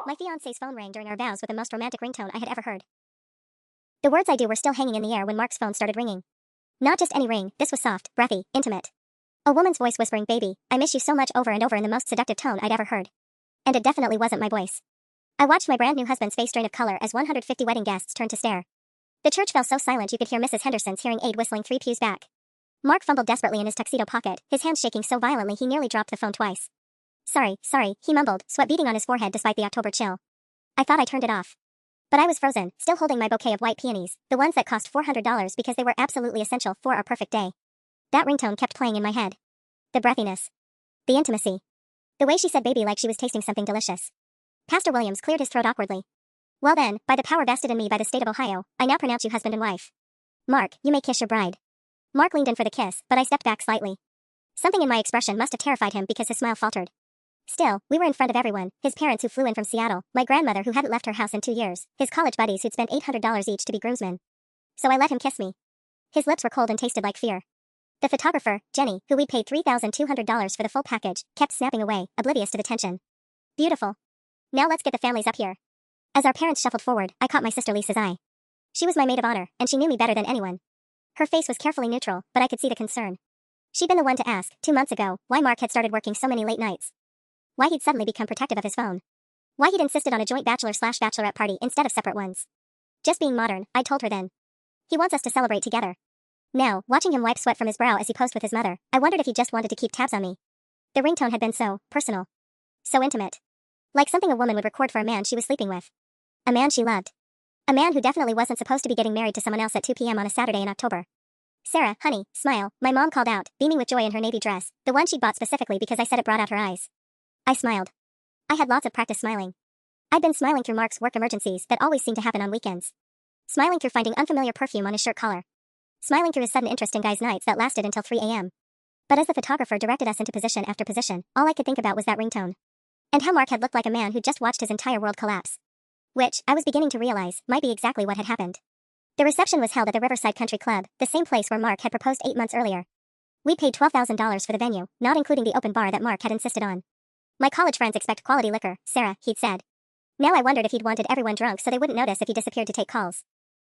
My fiance's phone rang during our vows with the most romantic ringtone I had ever heard. The words I do were still hanging in the air when Mark's phone started ringing. Not just any ring, this was soft, breathy, intimate. A woman's voice whispering, "Baby, I miss you so much," over and over in the most seductive tone I'd ever heard. And it definitely wasn't my voice. I watched my brand new husband's face drain of color as 150 wedding guests turned to stare. The church fell so silent you could hear Mrs. Henderson's hearing aid whistling 3 pews back. Mark fumbled desperately in his tuxedo pocket, his hands shaking so violently he nearly dropped the phone twice. Sorry, he mumbled, sweat beading on his forehead despite the October chill. I thought I turned it off. But I was frozen, still holding my bouquet of white peonies, the ones that cost $400 because they were absolutely essential for our perfect day. That ringtone kept playing in my head. The breathiness. The intimacy. The way she said baby like she was tasting something delicious. Pastor Williams cleared his throat awkwardly. Well then, by the power vested in me by the state of Ohio, I now pronounce you husband and wife. Mark, you may kiss your bride. Mark leaned in for the kiss, but I stepped back slightly. Something in my expression must have terrified him because his smile faltered. Still, we were in front of everyone, his parents who flew in from Seattle, my grandmother who hadn't left her house in 2 years, his college buddies who'd spent $800 each to be groomsmen. So I let him kiss me. His lips were cold and tasted like fear. The photographer, Jenny, who we'd paid $3,200 for the full package, kept snapping away, oblivious to the tension. Beautiful. Now let's get the families up here. As our parents shuffled forward, I caught my sister Lisa's eye. She was my maid of honor, and she knew me better than anyone. Her face was carefully neutral, but I could see the concern. She'd been the one to ask, 2 months ago, why Mark had started working so many late nights. Why he'd suddenly become protective of his phone. Why he'd insisted on a joint bachelor/bachelorette party instead of separate ones. Just being modern, I told her then. He wants us to celebrate together. Now, watching him wipe sweat from his brow as he posed with his mother, I wondered if he just wanted to keep tabs on me. The ringtone had been so personal. So intimate. Like something a woman would record for a man she was sleeping with. A man she loved. A man who definitely wasn't supposed to be getting married to someone else at 2 p.m. on a Saturday in October. "Sarah, honey, smile," my mom called out, beaming with joy in her navy dress, the one she'd bought specifically because I said it brought out her eyes. I smiled. I had lots of practice smiling. I'd been smiling through Mark's work emergencies that always seemed to happen on weekends. Smiling through finding unfamiliar perfume on his shirt collar. Smiling through his sudden interest in guys' nights that lasted until 3 a.m. But as the photographer directed us into position after position, all I could think about was that ringtone. And how Mark had looked like a man who'd just watched his entire world collapse. Which, I was beginning to realize, might be exactly what had happened. The reception was held at the Riverside Country Club, the same place where Mark had proposed 8 months earlier. We paid $12,000 for the venue, not including the open bar that Mark had insisted on. My college friends expect quality liquor, Sarah, he'd said. Now I wondered if he'd wanted everyone drunk so they wouldn't notice if he disappeared to take calls.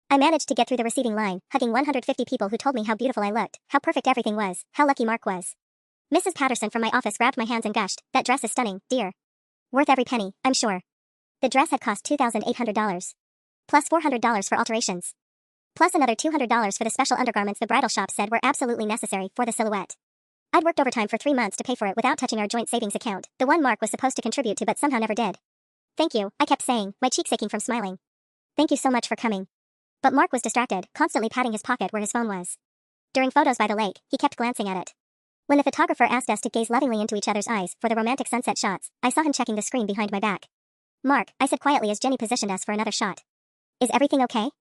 I managed to get through the receiving line, hugging 150 people who told me how beautiful I looked, how perfect everything was, how lucky Mark was. Mrs. Patterson from my office grabbed my hands and gushed, "That dress is stunning, dear. Worth every penny, I'm sure." The dress had cost $2,800. Plus $400 for alterations. Plus another $200 for the special undergarments the bridal shop said were absolutely necessary for the silhouette. I'd worked overtime for 3 months to pay for it without touching our joint savings account, the one Mark was supposed to contribute to but somehow never did. "Thank you," I kept saying, my cheeks aching from smiling. "Thank you so much for coming." But Mark was distracted, constantly patting his pocket where his phone was. During photos by the lake, he kept glancing at it. When the photographer asked us to gaze lovingly into each other's eyes for the romantic sunset shots, I saw him checking the screen behind my back. "Mark," I said quietly as Jenny positioned us for another shot. "Is everything okay?"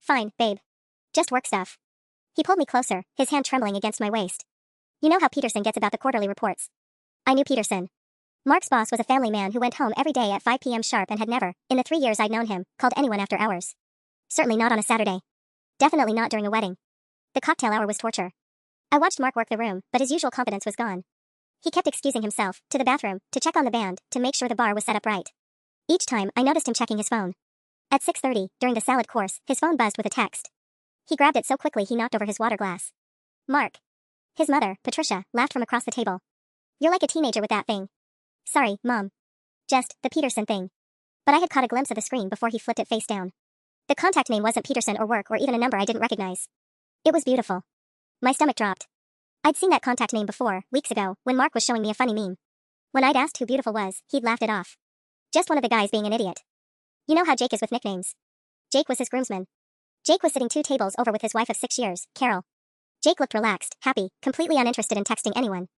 "Fine, babe. Just work stuff." He pulled me closer, his hand trembling against my waist. You know how Peterson gets about the quarterly reports. I knew Peterson. Mark's boss was a family man who went home every day at 5 p.m. sharp and had never, in the 3 years I'd known him, called anyone after hours. Certainly not on a Saturday. Definitely not during a wedding. The cocktail hour was torture. I watched Mark work the room, but his usual confidence was gone. He kept excusing himself, to the bathroom, to check on the band, to make sure the bar was set up right. Each time, I noticed him checking his phone. At 6:30, during the salad course, his phone buzzed with a text. He grabbed it so quickly he knocked over his water glass. "Mark." His mother, Patricia, laughed from across the table. "You're like a teenager with that thing." "Sorry, Mom. Just, the Peterson thing." But I had caught a glimpse of the screen before he flipped it face down. The contact name wasn't Peterson or work or even a number I didn't recognize. It was beautiful. My stomach dropped. I'd seen that contact name before, weeks ago, when Mark was showing me a funny meme. When I'd asked who beautiful was, he'd laughed it off. Just one of the guys being an idiot. You know how Jake is with nicknames. Jake was his groomsman. Jake was sitting 2 tables over with his wife of 6 years, Carol. Jake looked relaxed, happy, completely uninterested in texting anyone.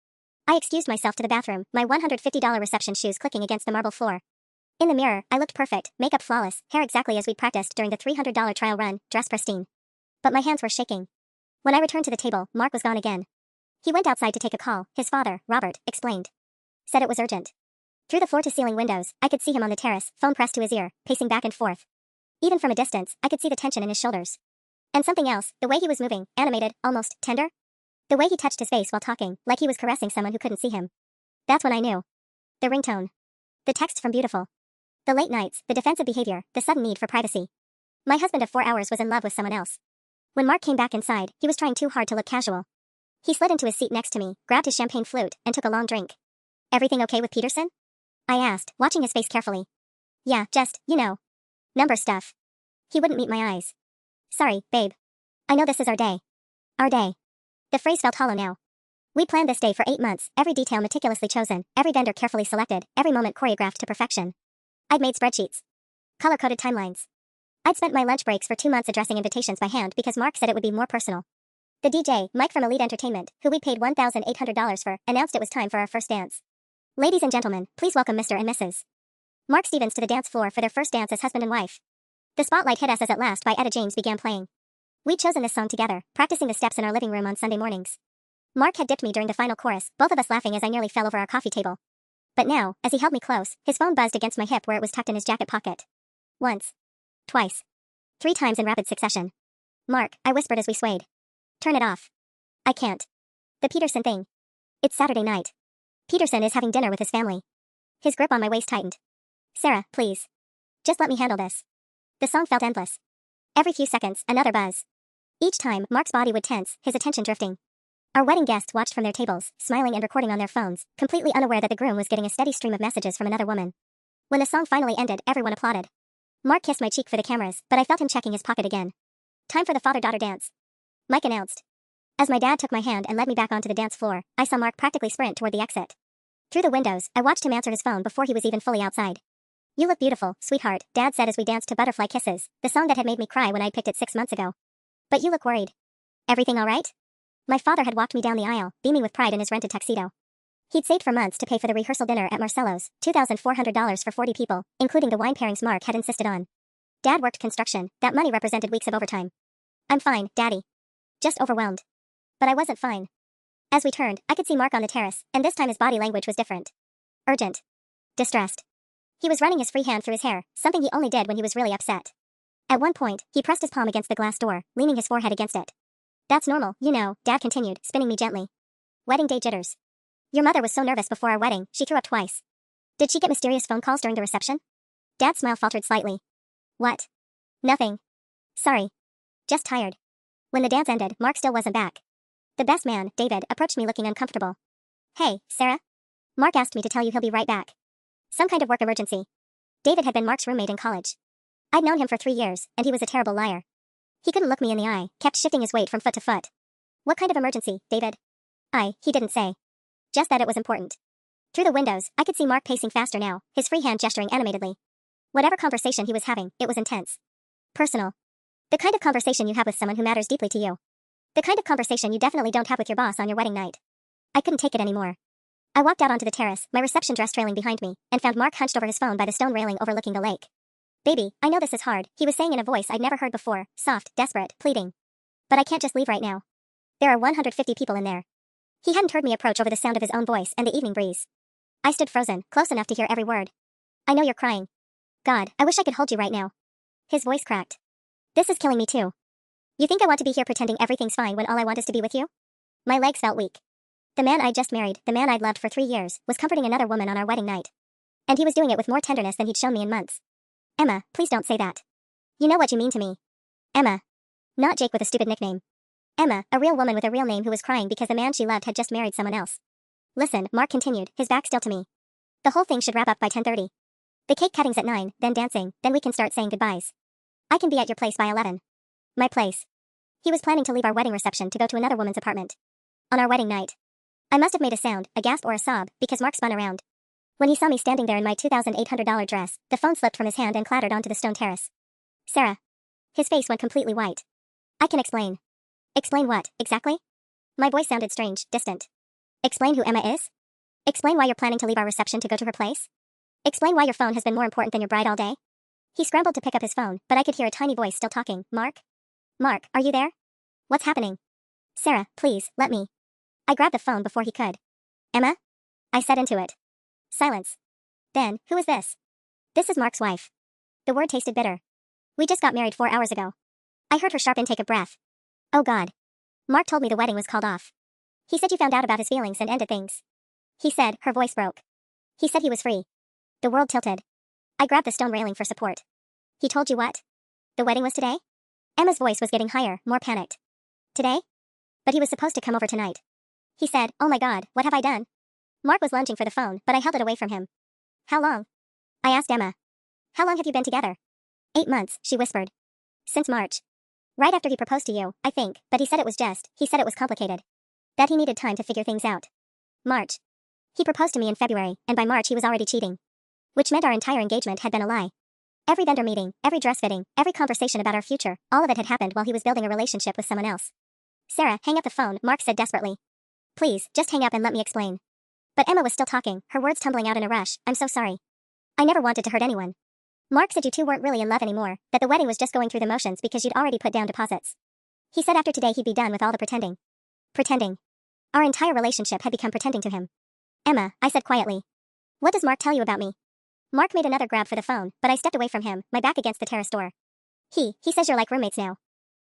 I excused myself to the bathroom, my $150 reception shoes clicking against the marble floor. In the mirror, I looked perfect, makeup flawless, hair exactly as we'd practiced during the $300 trial run, dress pristine. But my hands were shaking. When I returned to the table, Mark was gone again. He went outside to take a call, his father, Robert, explained. Said it was urgent. Through the floor-to-ceiling windows, I could see him on the terrace, phone pressed to his ear, pacing back and forth. Even from a distance, I could see the tension in his shoulders. And something else, the way he was moving, animated, almost tender. The way he touched his face while talking, like he was caressing someone who couldn't see him. That's when I knew. The ringtone. The text from Beautiful. The late nights, the defensive behavior, the sudden need for privacy. My husband of 4 hours was in love with someone else. When Mark came back inside, he was trying too hard to look casual. He slid into his seat next to me, grabbed his champagne flute, and took a long drink. Everything okay with Peterson? I asked, watching his face carefully. Yeah, just, number stuff. He wouldn't meet my eyes. Sorry, babe. I know this is our day. Our day. The phrase felt hollow now. We planned this day for 8 months, every detail meticulously chosen, every vendor carefully selected, every moment choreographed to perfection. I'd made spreadsheets. Color-coded timelines. I'd spent my lunch breaks for 2 months addressing invitations by hand because Mark said it would be more personal. The DJ, Mike from Elite Entertainment, who we'd paid $1,800 for, announced it was time for our first dance. Ladies and gentlemen, please welcome Mr. and Mrs. Mark Stevens to the dance floor for their first dance as husband and wife. The spotlight hit us as At Last by Etta James began playing. We'd chosen this song together, practicing the steps in our living room on Sunday mornings. Mark had dipped me during the final chorus, both of us laughing as I nearly fell over our coffee table. But now, as he held me close, his phone buzzed against my hip where it was tucked in his jacket pocket. Once. Twice. 3 times in rapid succession. Mark, I whispered as we swayed. Turn it off. I can't. The Peterson thing. It's Saturday night. Peterson is having dinner with his family. His grip on my waist tightened. Sarah, please. Just let me handle this. The song felt endless. Every few seconds, another buzz. Each time, Mark's body would tense, his attention drifting. Our wedding guests watched from their tables, smiling and recording on their phones, completely unaware that the groom was getting a steady stream of messages from another woman. When the song finally ended, everyone applauded. Mark kissed my cheek for the cameras, but I felt him checking his pocket again. Time for the father-daughter dance. Mike announced. As my dad took my hand and led me back onto the dance floor, I saw Mark practically sprint toward the exit. Through the windows, I watched him answer his phone before he was even fully outside. You look beautiful, sweetheart, Dad said as we danced to Butterfly Kisses, the song that had made me cry when I'd picked it 6 months ago. But you look worried. Everything all right? My father had walked me down the aisle, beaming with pride in his rented tuxedo. He'd saved for months to pay for the rehearsal dinner at Marcello's, $2,400 for 40 people, including the wine pairings Mark had insisted on. Dad worked construction, that money represented weeks of overtime. I'm fine, Daddy. Just overwhelmed. But I wasn't fine. As we turned, I could see Mark on the terrace, and this time his body language was different. Urgent. Distressed. He was running his free hand through his hair, something he only did when he was really upset. At one point, he pressed his palm against the glass door, leaning his forehead against it. That's normal, Dad continued, spinning me gently. Wedding day jitters. Your mother was so nervous before our wedding, she threw up twice. Did she get mysterious phone calls during the reception? Dad's smile faltered slightly. What? Nothing. Sorry. Just tired. When the dance ended, Mark still wasn't back. The best man, David, approached me looking uncomfortable. Hey, Sarah? Mark asked me to tell you he'll be right back. Some kind of work emergency. David had been Mark's roommate in college. I'd known him for 3 years, and he was a terrible liar. He couldn't look me in the eye, kept shifting his weight from foot to foot. What kind of emergency, David? He didn't say. Just that it was important. Through the windows, I could see Mark pacing faster now, his free hand gesturing animatedly. Whatever conversation he was having, it was intense. Personal. The kind of conversation you have with someone who matters deeply to you. The kind of conversation you definitely don't have with your boss on your wedding night. I couldn't take it anymore. I walked out onto the terrace, my reception dress trailing behind me, and found Mark hunched over his phone by the stone railing overlooking the lake. Baby, I know this is hard, he was saying in a voice I'd never heard before, soft, desperate, pleading. But I can't just leave right now. There are 150 people in there. He hadn't heard me approach over the sound of his own voice and the evening breeze. I stood frozen, close enough to hear every word. I know you're crying. God, I wish I could hold you right now. His voice cracked. This is killing me too. You think I want to be here pretending everything's fine when all I want is to be with you? My legs felt weak. The man I'd just married, the man I'd loved for 3 years, was comforting another woman on our wedding night. And he was doing it with more tenderness than he'd shown me in months. Emma, please don't say that. You know what you mean to me. Emma. Not Jake with a stupid nickname. Emma, a real woman with a real name who was crying because the man she loved had just married someone else. Listen, Mark continued, his back still to me. The whole thing should wrap up by 10:30. The cake cutting's at 9, then dancing, then we can start saying goodbyes. I can be at your place by 11. My place. He was planning to leave our wedding reception to go to another woman's apartment. On our wedding night. I must have made a sound, a gasp or a sob, because Mark spun around. When he saw me standing there in my $2,800 dress, the phone slipped from his hand and clattered onto the stone terrace. Sarah. His face went completely white. I can explain. Explain what, exactly? My voice sounded strange, distant. Explain who Emma is? Explain why you're planning to leave our reception to go to her place? Explain why your phone has been more important than your bride all day? He scrambled to pick up his phone, but I could hear a tiny voice still talking. Mark? Mark, are you there? What's happening? Sarah, please, let me. I grabbed the phone before he could. Emma? I said into it. Silence. Then, who is this? This is Mark's wife. The word tasted bitter. We just got married 4 hours ago. I heard her sharp intake of breath. Oh God. Mark told me the wedding was called off. He said you found out about his feelings and ended things. He said, her voice broke. He said he was free. The world tilted. I grabbed the stone railing for support. He told you what? The wedding was today? Emma's voice was getting higher, more panicked. Today? But he was supposed to come over tonight. He said, oh my God, what have I done? Mark was lunging for the phone, but I held it away from him. How long? I asked Emma. How long have you been together? 8 months, she whispered. Since March. Right after he proposed to you, I think, but he said it was complicated. That he needed time to figure things out. March. He proposed to me in February, and by March he was already cheating. Which meant our entire engagement had been a lie. Every vendor meeting, every dress fitting, every conversation about our future, all of it had happened while he was building a relationship with someone else. Sarah, hang up the phone, Mark said desperately. Please, just hang up and let me explain. But Emma was still talking, her words tumbling out in a rush. I'm so sorry. I never wanted to hurt anyone. Mark said you two weren't really in love anymore, that the wedding was just going through the motions because you'd already put down deposits. He said after today he'd be done with all the pretending. Pretending. Our entire relationship had become pretending to him. Emma, I said quietly. What does Mark tell you about me? Mark made another grab for the phone, but I stepped away from him, my back against the terrace door. He says you're like roommates now.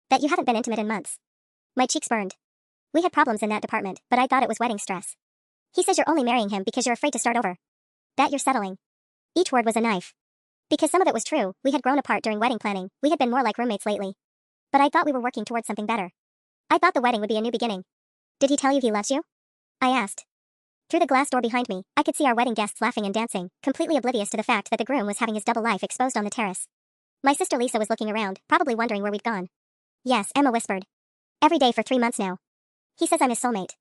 That you haven't been intimate in months. My cheeks burned. We had problems in that department, but I thought it was wedding stress. He says you're only marrying him because you're afraid to start over. That you're settling. Each word was a knife. Because some of it was true, we had grown apart during wedding planning, we had been more like roommates lately. But I thought we were working towards something better. I thought the wedding would be a new beginning. Did he tell you he loves you? I asked. Through the glass door behind me, I could see our wedding guests laughing and dancing, completely oblivious to the fact that the groom was having his double life exposed on the terrace. My sister Lisa was looking around, probably wondering where we'd gone. Yes, Emma whispered. Every day for 3 months now. He says I'm his soulmate.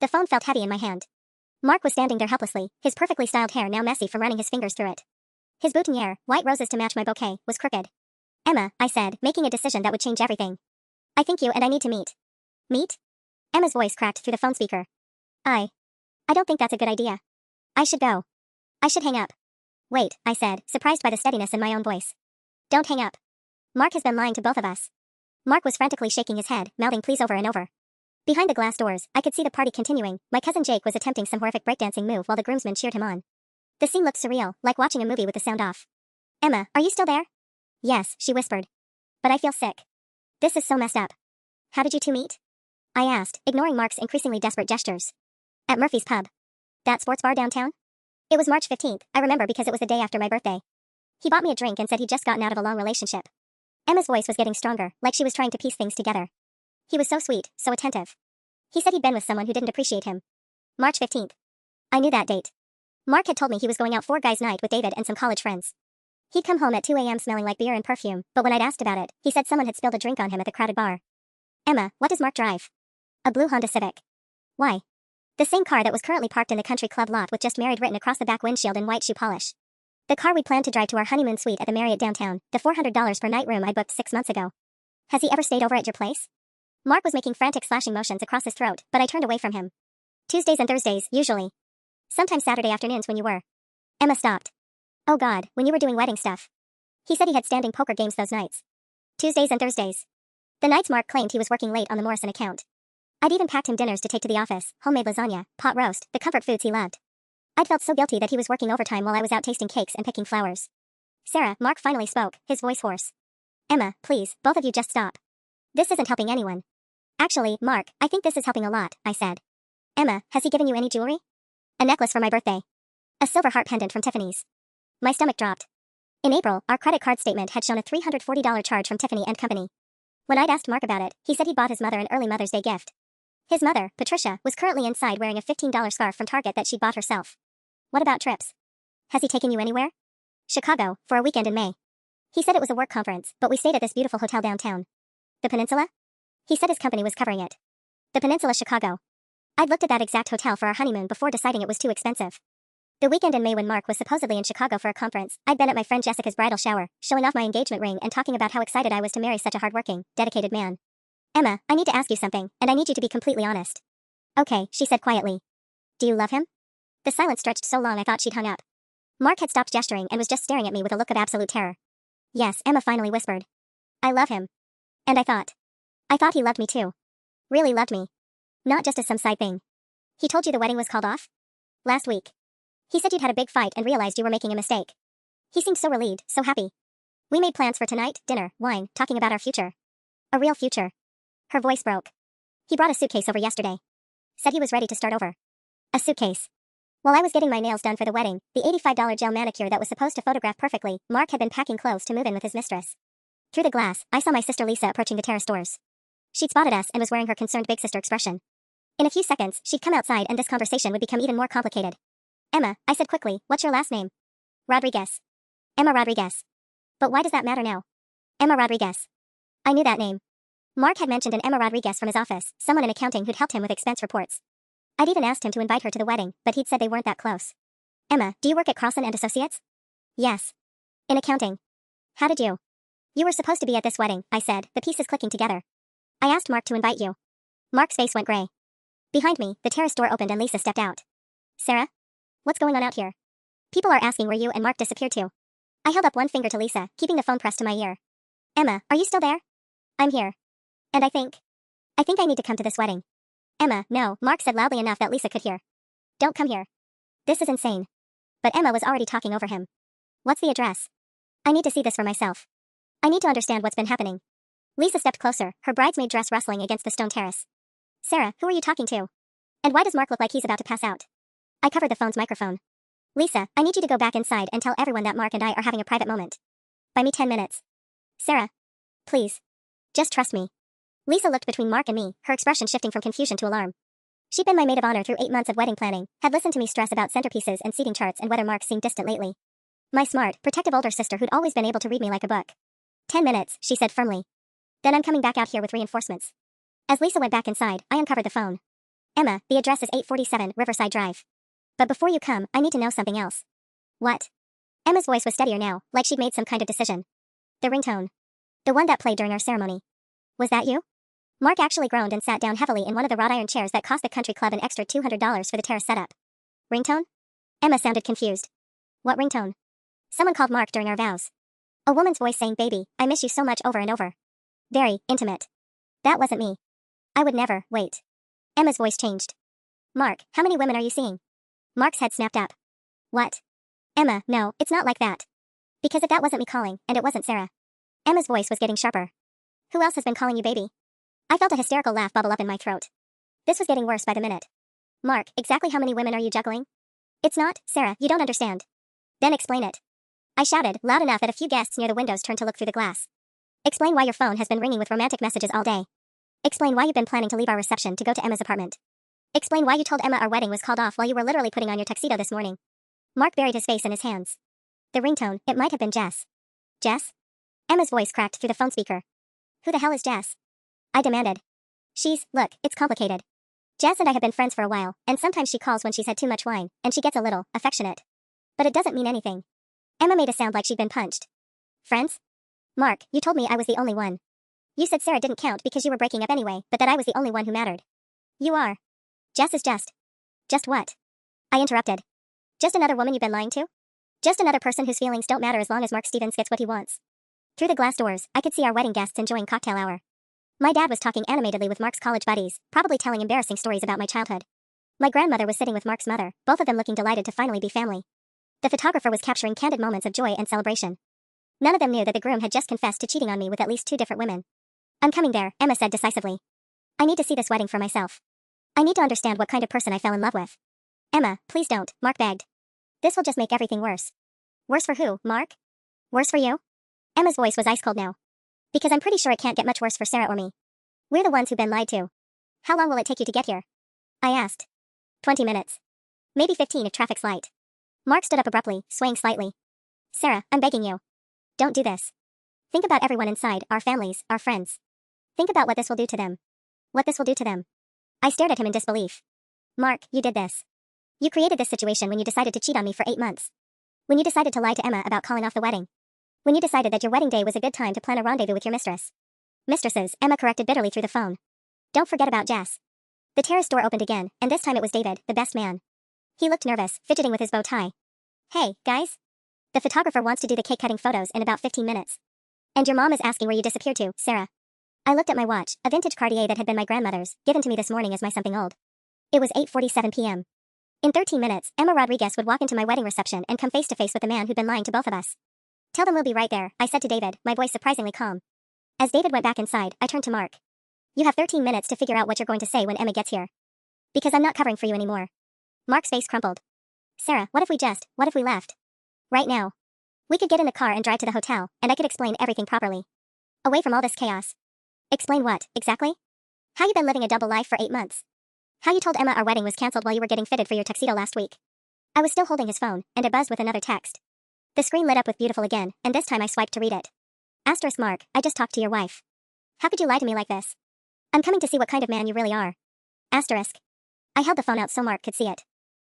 The phone felt heavy in my hand. Mark was standing there helplessly, his perfectly styled hair now messy from running his fingers through it. His boutonniere, white roses to match my bouquet, was crooked. Emma, I said, making a decision that would change everything. I think you and I need to meet. Meet? Emma's voice cracked through the phone speaker. I don't think that's a good idea. I should go. I should hang up. Wait, I said, surprised by the steadiness in my own voice. Don't hang up. Mark has been lying to both of us. Mark was frantically shaking his head, mouthing please over and over. Behind the glass doors, I could see the party continuing. My cousin Jake was attempting some horrific breakdancing move while the groomsmen cheered him on. The scene looked surreal, like watching a movie with the sound off. Emma, are you still there? Yes, she whispered. But I feel sick. This is so messed up. How did you two meet? I asked, ignoring Mark's increasingly desperate gestures. At Murphy's Pub. That sports bar downtown? It was March 15th, I remember because it was the day after my birthday. He bought me a drink and said he'd just gotten out of a long relationship. Emma's voice was getting stronger, like she was trying to piece things together. He was so sweet, so attentive. He said he'd been with someone who didn't appreciate him. March 15th. I knew that date. Mark had told me he was going out 4 guys night with David and some college friends. He'd come home at 2 a.m. smelling like beer and perfume, but when I'd asked about it, he said someone had spilled a drink on him at the crowded bar. Emma, what does Mark drive? A blue Honda Civic. Why? The same car that was currently parked in the country club lot with just married written across the back windshield in white shoe polish. The car we planned to drive to our honeymoon suite at the Marriott downtown, the $400 per night room I booked 6 months ago. Has he ever stayed over at your place? Mark was making frantic slashing motions across his throat, but I turned away from him. Tuesdays and Thursdays, usually. Sometimes Saturday afternoons when you were. Emma stopped. Oh God, when you were doing wedding stuff. He said he had standing poker games those nights. Tuesdays and Thursdays. The nights Mark claimed he was working late on the Morrison account. I'd even packed him dinners to take to the office, homemade lasagna, pot roast, the comfort foods he loved. I'd felt so guilty that he was working overtime while I was out tasting cakes and picking flowers. Sarah, Mark finally spoke, his voice hoarse. Emma, please, both of you just stop. This isn't helping anyone. Actually, Mark, I think this is helping a lot, I said. Emma, has he given you any jewelry? A necklace for my birthday. A silver heart pendant from Tiffany's. My stomach dropped. In April, our credit card statement had shown a $340 charge from Tiffany & Company. When I'd asked Mark about it, he said he'd bought his mother an early Mother's Day gift. His mother, Patricia, was currently inside wearing a $15 scarf from Target that she'd bought herself. What about trips? Has he taken you anywhere? Chicago, for a weekend in May. He said it was a work conference, but we stayed at this beautiful hotel downtown. The Peninsula? He said his company was covering it. The Peninsula Chicago. I'd looked at that exact hotel for our honeymoon before deciding it was too expensive. The weekend in May when Mark was supposedly in Chicago for a conference, I'd been at my friend Jessica's bridal shower, showing off my engagement ring and talking about how excited I was to marry such a hardworking, dedicated man. Emma, I need to ask you something, and I need you to be completely honest. Okay, she said quietly. Do you love him? The silence stretched so long I thought she'd hung up. Mark had stopped gesturing and was just staring at me with a look of absolute terror. Yes, Emma finally whispered. I love him. And I thought he loved me too. Really loved me. Not just as some side thing. He told you the wedding was called off? Last week. He said you'd had a big fight and realized you were making a mistake. He seemed so relieved, so happy. We made plans for tonight, dinner, wine, talking about our future. A real future. Her voice broke. He brought a suitcase over yesterday. Said he was ready to start over. A suitcase. While I was getting my nails done for the wedding, the $85 gel manicure that was supposed to photograph perfectly, Mark had been packing clothes to move in with his mistress. Through the glass, I saw my sister Lisa approaching the terrace doors. She'd spotted us and was wearing her concerned big sister expression. In a few seconds, she'd come outside and this conversation would become even more complicated. Emma, I said quickly, what's your last name? Rodriguez. Emma Rodriguez. But why does that matter now? Emma Rodriguez. I knew that name. Mark had mentioned an Emma Rodriguez from his office, someone in accounting who'd helped him with expense reports. I'd even asked him to invite her to the wedding, but he'd said they weren't that close. Emma, do you work at Carlson and Associates? Yes. In accounting. How did you? You were supposed to be at this wedding, I said, the pieces clicking together. I asked Mark to invite you. Mark's face went gray. Behind me, the terrace door opened and Lisa stepped out. Sarah? What's going on out here? People are asking where you and Mark disappeared to. I held up one finger to Lisa, keeping the phone pressed to my ear. Emma, are you still there? I'm here. And I think I need to come to this wedding. Emma, no, Mark said loudly enough that Lisa could hear. Don't come here. This is insane. But Emma was already talking over him. What's the address? I need to see this for myself. I need to understand what's been happening. Lisa stepped closer, her bridesmaid dress rustling against the stone terrace. Sarah, who are you talking to? And why does Mark look like he's about to pass out? I covered the phone's microphone. Lisa, I need you to go back inside and tell everyone that Mark and I are having a private moment. Buy me 10 minutes. Sarah. Please. Just trust me. Lisa looked between Mark and me, her expression shifting from confusion to alarm. She'd been my maid of honor through 8 months of wedding planning, had listened to me stress about centerpieces and seating charts and whether Mark seemed distant lately. My smart, protective older sister who'd always been able to read me like a book. 10 minutes, she said firmly. Then I'm coming back out here with reinforcements. As Lisa went back inside, I uncovered the phone. Emma, the address is 847 Riverside Drive. But before you come, I need to know something else. What? Emma's voice was steadier now, like she'd made some kind of decision. The ringtone. The one that played during our ceremony. Was that you? Mark actually groaned and sat down heavily in one of the wrought iron chairs that cost the country club an extra $200 for the terrace setup. Ringtone? Emma sounded confused. What ringtone? Someone called Mark during our vows. A woman's voice saying, baby, I miss you so much over and over. Very intimate. That wasn't me. I would never, wait. Emma's voice changed. Mark, how many women are you seeing? Mark's head snapped up. What? Emma, no, it's not like that. Because if that wasn't me calling, and it wasn't Sarah. Emma's voice was getting sharper. Who else has been calling you baby? I felt a hysterical laugh bubble up in my throat. This was getting worse by the minute. Mark, exactly how many women are you juggling? It's not, Sarah, you don't understand. Then explain it. I shouted, loud enough that a few guests near the windows turned to look through the glass. Explain why your phone has been ringing with romantic messages all day. Explain why you've been planning to leave our reception to go to Emma's apartment. Explain why you told Emma our wedding was called off while you were literally putting on your tuxedo this morning. Mark buried his face in his hands. The ringtone, it might have been Jess. Jess? Emma's voice cracked through the phone speaker. Who the hell is Jess? I demanded. Look, it's complicated. Jess and I have been friends for a while, and sometimes she calls when she's had too much wine, and she gets a little affectionate. But it doesn't mean anything. Emma made a sound like she'd been punched. Friends? Mark, you told me I was the only one. You said Sarah didn't count because you were breaking up anyway, but that I was the only one who mattered. You are. Jess is just. Just what? I interrupted. Just another woman you've been lying to? Just another person whose feelings don't matter as long as Mark Stevens gets what he wants. Through the glass doors, I could see our wedding guests enjoying cocktail hour. My dad was talking animatedly with Mark's college buddies, probably telling embarrassing stories about my childhood. My grandmother was sitting with Mark's mother, both of them looking delighted to finally be family. The photographer was capturing candid moments of joy and celebration. None of them knew that the groom had just confessed to cheating on me with at least 2 different women. I'm coming there, Emma said decisively. I need to see this wedding for myself. I need to understand what kind of person I fell in love with. Emma, please don't, Mark begged. This will just make everything worse. Worse for who, Mark? Worse for you? Emma's voice was ice cold now. Because I'm pretty sure it can't get much worse for Sarah or me. We're the ones who've been lied to. How long will it take you to get here? I asked. 20 minutes. Maybe 15 if traffic's light. Mark stood up abruptly, swaying slightly. Sarah, I'm begging you. Don't do this. Think about everyone inside, our families, our friends. Think about what this will do to them. What this will do to them. I stared at him in disbelief. Mark, you did this. You created this situation when you decided to cheat on me for 8 months. When you decided to lie to Emma about calling off the wedding. When you decided that your wedding day was a good time to plan a rendezvous with your mistress. Mistresses, Emma corrected bitterly through the phone. Don't forget about Jess. The terrace door opened again, and this time it was David, the best man. He looked nervous, fidgeting with his bow tie. Hey, guys. The photographer wants to do the cake-cutting photos in about 15 minutes. And your mom is asking where you disappeared to, Sarah. I looked at my watch, a vintage Cartier that had been my grandmother's, given to me this morning as my something old. It was 8:47 p.m. In 13 minutes, Emma Rodriguez would walk into my wedding reception and come face to face with the man who'd been lying to both of us. Tell them we'll be right there, I said to David, my voice surprisingly calm. As David went back inside, I turned to Mark. You have 13 minutes to figure out what you're going to say when Emma gets here. Because I'm not covering for you anymore. Mark's face crumpled. Sarah, what if we left? Right now. We could get in the car and drive to the hotel, and I could explain everything properly. Away from all this chaos. Explain what, exactly? How you been living a double life for 8 months? How you told Emma our wedding was cancelled while you were getting fitted for your tuxedo last week? I was still holding his phone, and it buzzed with another text. The screen lit up with beautiful again, and this time I swiped to read it. Asterisk mark, I just talked to your wife. How could you lie to me like this? I'm coming to see what kind of man you really are. Asterisk. I held the phone out so Mark could see it.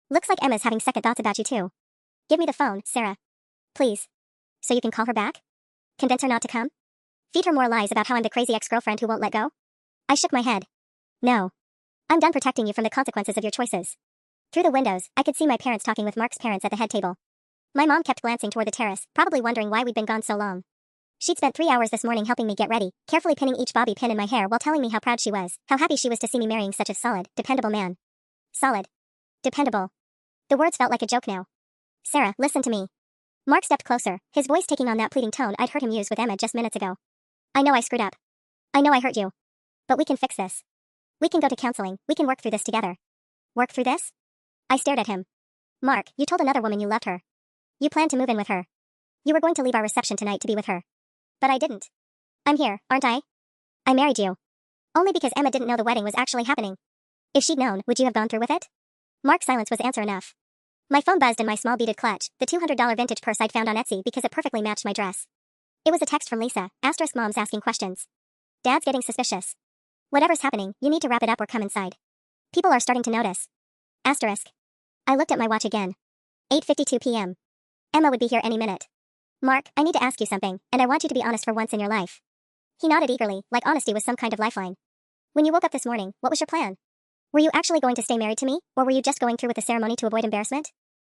Looks like Emma's having second thoughts about you too. Give me the phone, Sarah. Please. So you can call her back? Convince her not to come? Feed her more lies about how I'm the crazy ex-girlfriend who won't let go? I shook my head. No. I'm done protecting you from the consequences of your choices. Through the windows, I could see my parents talking with Mark's parents at the head table. My mom kept glancing toward the terrace, probably wondering why we'd been gone so long. She'd spent 3 hours this morning helping me get ready, carefully pinning each bobby pin in my hair while telling me how proud she was, how happy she was to see me marrying such a solid, dependable man. Solid. Dependable. The words felt like a joke now. Sarah, listen to me. Mark stepped closer, his voice taking on that pleading tone I'd heard him use with Emma just minutes ago. I know I screwed up. I know I hurt you. But we can fix this. We can go to counseling, we can work through this together. Work through this? I stared at him. Mark, you told another woman you loved her. You planned to move in with her. You were going to leave our reception tonight to be with her. But I didn't. I'm here, aren't I? I married you. Only because Emma didn't know the wedding was actually happening. If she'd known, would you have gone through with it? Mark's silence was answer enough. My phone buzzed in my small beaded clutch, the $200 vintage purse I'd found on Etsy because it perfectly matched my dress. It was a text from Lisa, asterisk mom's asking questions. Dad's getting suspicious. Whatever's happening, you need to wrap it up or come inside. People are starting to notice. Asterisk. I looked at my watch again. 8:52 p.m. Emma would be here any minute. Mark, I need to ask you something, and I want you to be honest for once in your life. He nodded eagerly, like honesty was some kind of lifeline. When you woke up this morning, what was your plan? Were you actually going to stay married to me, or were you just going through with the ceremony to avoid embarrassment?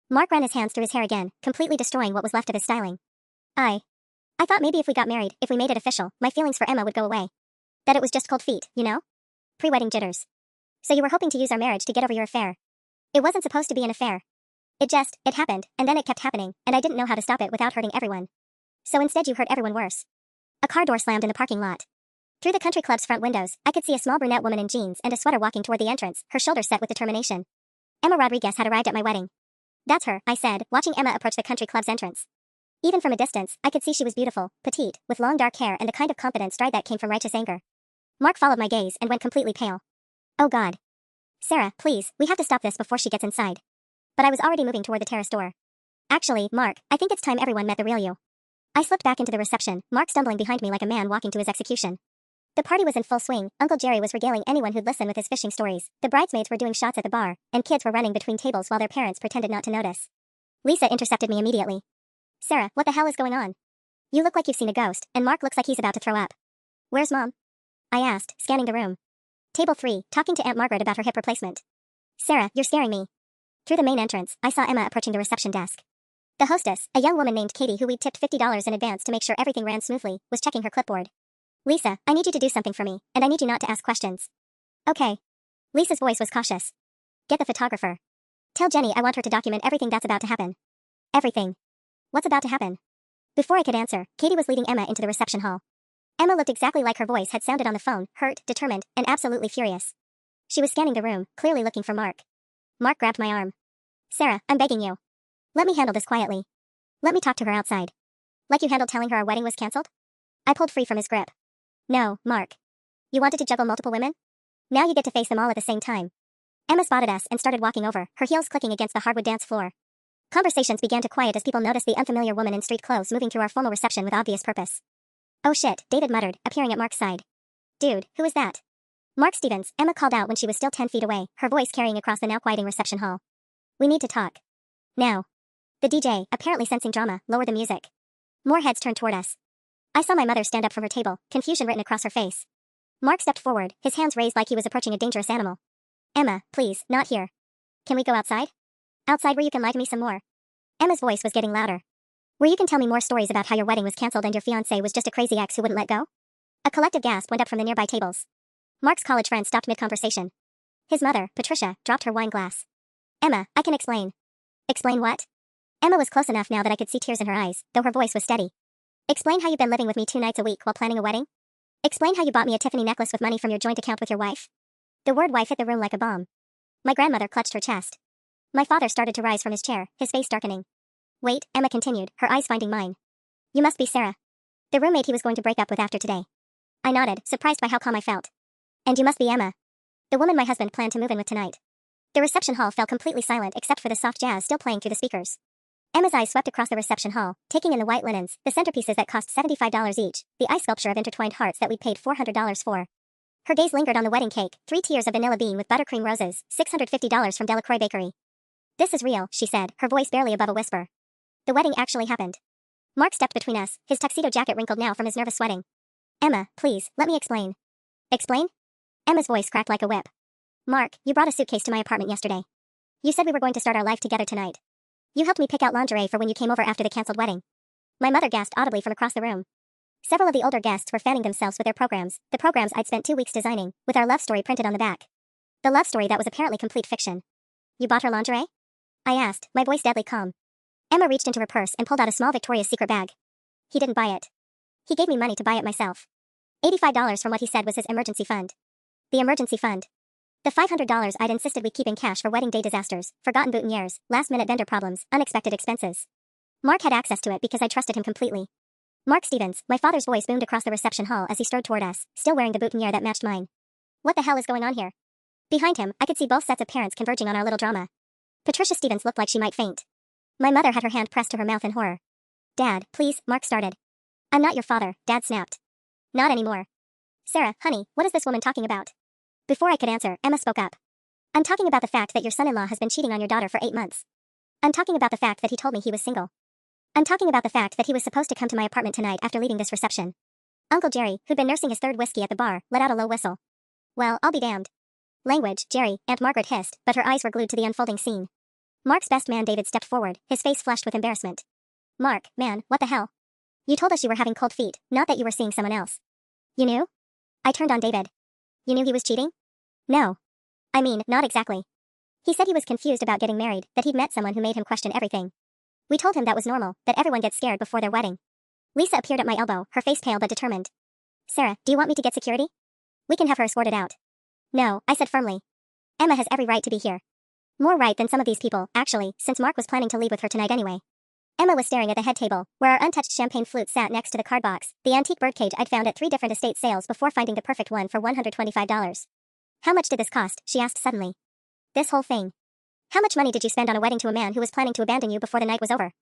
Mark ran his hands through his hair again, completely destroying what was left of his styling. I thought maybe if we got married, if we made it official, my feelings for Emma would go away. That it was just cold feet, you know? Pre-wedding jitters. So you were hoping to use our marriage to get over your affair. It wasn't supposed to be an affair. It happened, and then it kept happening, and I didn't know how to stop it without hurting everyone. So instead you hurt everyone worse. A car door slammed in the parking lot. Through the country club's front windows, I could see a small brunette woman in jeans and a sweater walking toward the entrance, her shoulders set with determination. Emma Rodriguez had arrived at my wedding. That's her, I said, watching Emma approach the country club's entrance. Even from a distance, I could see she was beautiful, petite, with long dark hair and the kind of confident stride that came from righteous anger. Mark followed my gaze and went completely pale. Oh God. Sarah, please, we have to stop this before she gets inside. But I was already moving toward the terrace door. Actually, Mark, I think it's time everyone met the real you. I slipped back into the reception, Mark stumbling behind me like a man walking to his execution. The party was in full swing, Uncle Jerry was regaling anyone who'd listen with his fishing stories, the bridesmaids were doing shots at the bar, and kids were running between tables while their parents pretended not to notice. Lisa intercepted me immediately. Sarah, what the hell is going on? You look like you've seen a ghost, and Mark looks like he's about to throw up. Where's Mom? I asked, scanning the room. Table 3, talking to Aunt Margaret about her hip replacement. Sarah, you're scaring me. Through the main entrance, I saw Emma approaching the reception desk. The hostess, a young woman named Katie who we'd tipped $50 in advance to make sure everything ran smoothly, was checking her clipboard. Lisa, I need you to do something for me, and I need you not to ask questions. Okay. Lisa's voice was cautious. Get the photographer. Tell Jenny I want her to document everything that's about to happen. Everything. What's about to happen? Before I could answer, Katie was leading Emma into the reception hall. Emma looked exactly like her voice had sounded on the phone, hurt, determined, and absolutely furious. She was scanning the room, clearly looking for Mark. Mark grabbed my arm. Sarah, I'm begging you. Let me handle this quietly. Let me talk to her outside. Like you handled telling her our wedding was cancelled? I pulled free from his grip. No, Mark. You wanted to juggle multiple women? Now you get to face them all at the same time. Emma spotted us and started walking over, her heels clicking against the hardwood dance floor. Conversations began to quiet as people noticed the unfamiliar woman in street clothes moving through our formal reception with obvious purpose. Oh shit, David muttered, appearing at Mark's side. Dude, who is that? Mark Stevens, Emma called out when she was still 10 feet away, her voice carrying across the now quieting reception hall. We need to talk. Now. The DJ, apparently sensing drama, lowered the music. More heads turned toward us. I saw my mother stand up from her table, confusion written across her face. Mark stepped forward, his hands raised like he was approaching a dangerous animal. Emma, please, not here. Can we go outside? Outside where you can lie to me some more. Emma's voice was getting louder. Where you can tell me more stories about how your wedding was cancelled and your fiancé was just a crazy ex who wouldn't let go? A collective gasp went up from the nearby tables. Mark's college friend stopped mid-conversation. His mother, Patricia, dropped her wine glass. Emma, I can explain. Explain what? Emma was close enough now that I could see tears in her eyes, though her voice was steady. Explain how you've been living with me 2 nights a week while planning a wedding? Explain how you bought me a Tiffany necklace with money from your joint account with your wife? The word wife hit the room like a bomb. My grandmother clutched her chest. My father started to rise from his chair, his face darkening. Wait, Emma continued, her eyes finding mine. You must be Sarah. The roommate he was going to break up with after today. I nodded, surprised by how calm I felt. And you must be Emma. The woman my husband planned to move in with tonight. The reception hall fell completely silent except for the soft jazz still playing through the speakers. Emma's eyes swept across the reception hall, taking in the white linens, the centerpieces that cost $75 each, the ice sculpture of intertwined hearts that we'd paid $400 for. Her gaze lingered on the wedding cake, 3 tiers of vanilla bean with buttercream roses, $650 from Delacroix Bakery. This is real, she said, her voice barely above a whisper. The wedding actually happened. Mark stepped between us, his tuxedo jacket wrinkled now from his nervous sweating. Emma, please, let me explain. Explain? Emma's voice cracked like a whip. Mark, you brought a suitcase to my apartment yesterday. You said we were going to start our life together tonight. You helped me pick out lingerie for when you came over after the cancelled wedding. My mother gasped audibly from across the room. Several of the older guests were fanning themselves with their programs, the programs I'd spent 2 weeks designing, with our love story printed on the back. The love story that was apparently complete fiction. You bought her lingerie? I asked, my voice deadly calm. Emma reached into her purse and pulled out a small Victoria's Secret bag. He didn't buy it. He gave me money to buy it myself. $85 from what he said was his emergency fund. The emergency fund. The $500 I'd insisted we keep in cash for wedding day disasters, forgotten boutonnieres, last-minute vendor problems, unexpected expenses. Mark had access to it because I trusted him completely. Mark Stevens, my father's voice boomed across the reception hall as he strode toward us, still wearing the boutonniere that matched mine. What the hell is going on here? Behind him, I could see both sets of parents converging on our little drama. Patricia Stevens looked like she might faint. My mother had her hand pressed to her mouth in horror. Dad, please, Mark started. I'm not your father, Dad snapped. Not anymore. Sarah, honey, what is this woman talking about? Before I could answer, Emma spoke up. I'm talking about the fact that your son-in-law has been cheating on your daughter for 8 months. I'm talking about the fact that he told me he was single. I'm talking about the fact that he was supposed to come to my apartment tonight after leaving this reception. Uncle Jerry, who'd been nursing his 3rd whiskey at the bar, let out a low whistle. Well, I'll be damned. Language, Jerry, Aunt Margaret hissed, but her eyes were glued to the unfolding scene. Mark's best man David stepped forward, his face flushed with embarrassment. Mark, man, what the hell? You told us you were having cold feet, not that you were seeing someone else. You knew? I turned on David. You knew he was cheating? No. I mean, not exactly. He said he was confused about getting married, that he'd met someone who made him question everything. We told him that was normal, that everyone gets scared before their wedding. Lisa appeared at my elbow, her face pale but determined. Sarah, do you want me to get security? We can have her escorted out. No, I said firmly. Emma has every right to be here. More right than some of these people, actually, since Mark was planning to leave with her tonight anyway. Emma was staring at the head table, where our untouched champagne flute sat next to the card box, the antique birdcage I'd found at 3 different estate sales before finding the perfect one for $125. How much did this cost? She asked suddenly. This whole thing. How much money did you spend on a wedding to a man who was planning to abandon you before the night was over?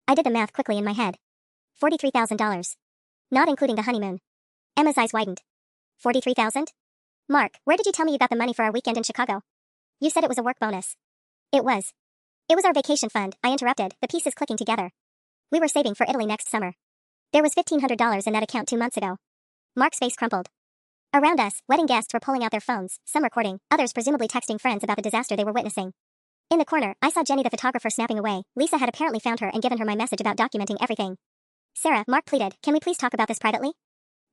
I did the math quickly in my head. $43,000. Not including the honeymoon. Emma's eyes widened. 43,000? Mark, where did you tell me you got the money for our weekend in Chicago? You said it was a work bonus. It was. It was our vacation fund, I interrupted, the pieces clicking together. We were saving for Italy next summer. There was $1,500 in that account 2 months ago. Mark's face crumpled. Around us, wedding guests were pulling out their phones, some recording, others presumably texting friends about the disaster they were witnessing. In the corner, I saw Jenny the photographer snapping away. Lisa had apparently found her and given her my message about documenting everything. Sarah, Mark pleaded, can we please talk about this privately?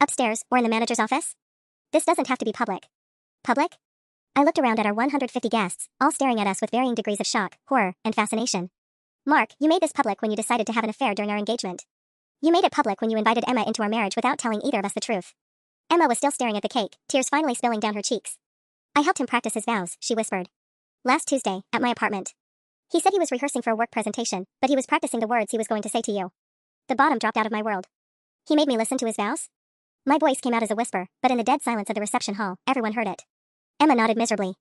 Upstairs, or in the manager's office? This doesn't have to be public. Public? I looked around at our 150 guests, all staring at us with varying degrees of shock, horror, and fascination. Mark, you made this public when you decided to have an affair during our engagement. You made it public when you invited Emma into our marriage without telling either of us the truth. Emma was still staring at the cake, tears finally spilling down her cheeks. I helped him practice his vows, she whispered. Last Tuesday, at my apartment. He said he was rehearsing for a work presentation, but he was practicing the words he was going to say to you. The bottom dropped out of my world. He made me listen to his vows? My voice came out as a whisper, but in the dead silence of the reception hall, everyone heard it. Emma nodded miserably.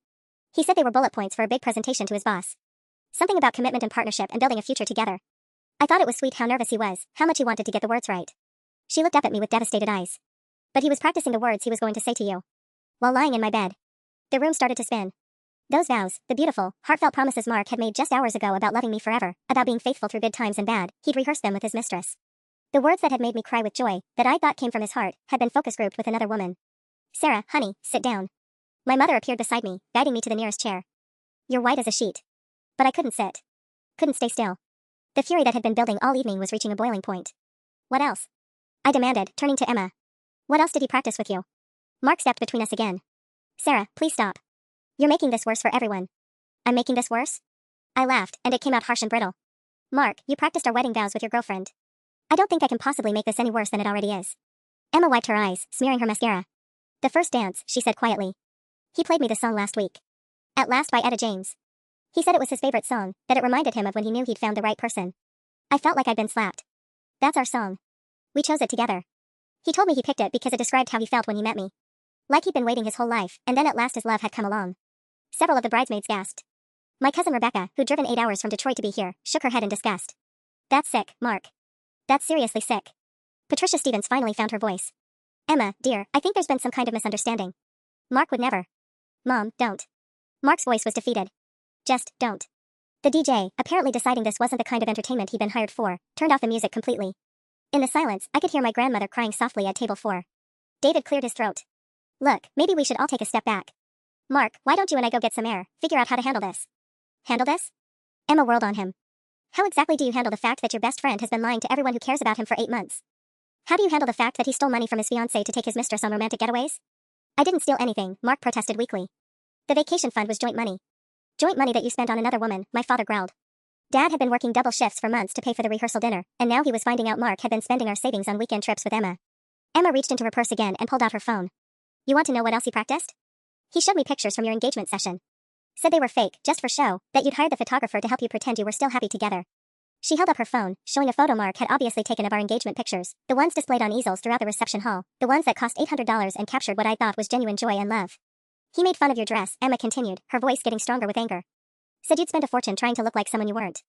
He said they were bullet points for a big presentation to his boss. Something about commitment and partnership and building a future together. I thought it was sweet how nervous he was, how much he wanted to get the words right. She looked up at me with devastated eyes. But he was practicing the words he was going to say to you. While lying in my bed. The room started to spin. Those vows, the beautiful, heartfelt promises Mark had made just hours ago about loving me forever, about being faithful through good times and bad, he'd rehearsed them with his mistress. The words that had made me cry with joy, that I thought came from his heart, had been focus grouped with another woman. Sarah, honey, sit down. My mother appeared beside me, guiding me to the nearest chair. You're white as a sheet. But I couldn't sit. Couldn't stay still. The fury that had been building all evening was reaching a boiling point. What else? I demanded, turning to Emma. What else did he practice with you? Mark stepped between us again. Sarah, please stop. You're making this worse for everyone. I'm making this worse? I laughed, and it came out harsh and brittle. Mark, you practiced our wedding vows with your girlfriend. I don't think I can possibly make this any worse than it already is. Emma wiped her eyes, smearing her mascara. The first dance, she said quietly. He played me the song last week. At Last by Etta James. He said it was his favorite song, that it reminded him of when he knew he'd found the right person. I felt like I'd been slapped. That's our song. We chose it together. He told me he picked it because it described how he felt when he met me. Like he'd been waiting his whole life, and then at last his love had come along. Several of the bridesmaids gasped. My cousin Rebecca, who'd driven 8 hours from Detroit to be here, shook her head in disgust. That's sick, Mark. That's seriously sick. Patricia Stevens finally found her voice. Emma, dear, I think there's been some kind of misunderstanding. Mark would never. Mom, don't. Mark's voice was defeated. Just don't. The DJ, apparently deciding this wasn't the kind of entertainment he'd been hired for, turned off the music completely. In the silence, I could hear my grandmother crying softly at table 4. David cleared his throat. Look, maybe we should all take a step back. Mark, why don't you and I go get some air, figure out how to handle this? Handle this? Emma whirled on him. How exactly do you handle the fact that your best friend has been lying to everyone who cares about him for 8 months? How do you handle the fact that he stole money from his fiancée to take his mistress on romantic getaways? I didn't steal anything, Mark protested weakly. The vacation fund was joint money. Joint money that you spent on another woman, my father growled. Dad had been working double shifts for months to pay for the rehearsal dinner, and now he was finding out Mark had been spending our savings on weekend trips with Emma. Emma reached into her purse again and pulled out her phone. You want to know what else he practiced? He showed me pictures from your engagement session. Said they were fake, just for show, that you'd hired the photographer to help you pretend you were still happy together. She held up her phone, showing a photo Mark had obviously taken of our engagement pictures, the ones displayed on easels throughout the reception hall, the ones that cost $800 and captured what I thought was genuine joy and love. He made fun of your dress, Emma continued, her voice getting stronger with anger. Said you'd spend a fortune trying to look like someone you weren't.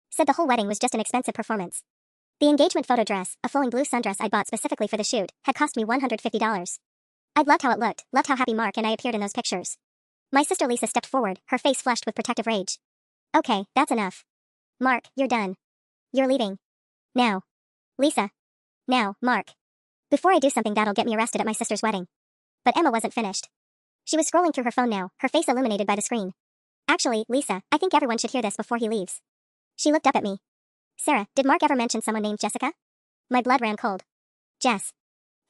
Said the whole wedding was just an expensive performance. The engagement photo dress, a flowing blue sundress I'd bought specifically for the shoot, had cost me $150. I'd loved how it looked, loved how happy Mark and I appeared in those pictures. My sister Lisa stepped forward, her face flushed with protective rage. Okay, that's enough. Mark, you're done. You're leaving. Now. Lisa. Now, Mark. Before I do something that'll get me arrested at my sister's wedding. But Emma wasn't finished. She was scrolling through her phone now, her face illuminated by the screen. Actually, Lisa, I think everyone should hear this before he leaves. She looked up at me. Sarah, did Mark ever mention someone named Jessica? My blood ran cold. Jess.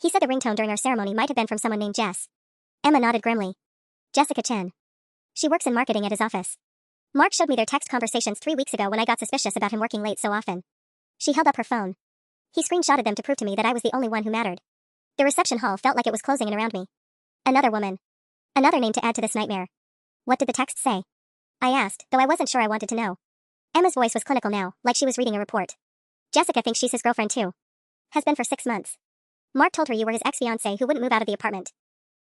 He said the ringtone during our ceremony might have been from someone named Jess. Emma nodded grimly. Jessica Chen. She works in marketing at his office. Mark showed me their text conversations 3 weeks ago when I got suspicious about him working late so often. She held up her phone. He screenshotted them to prove to me that I was the only one who mattered. The reception hall felt like it was closing in around me. Another woman. Another name to add to this nightmare. What did the text say? I asked, though I wasn't sure I wanted to know. Emma's voice was clinical now, like she was reading a report. Jessica thinks she's his girlfriend too. Has been for 6 months. Mark told her you were his ex-fiancée who wouldn't move out of the apartment.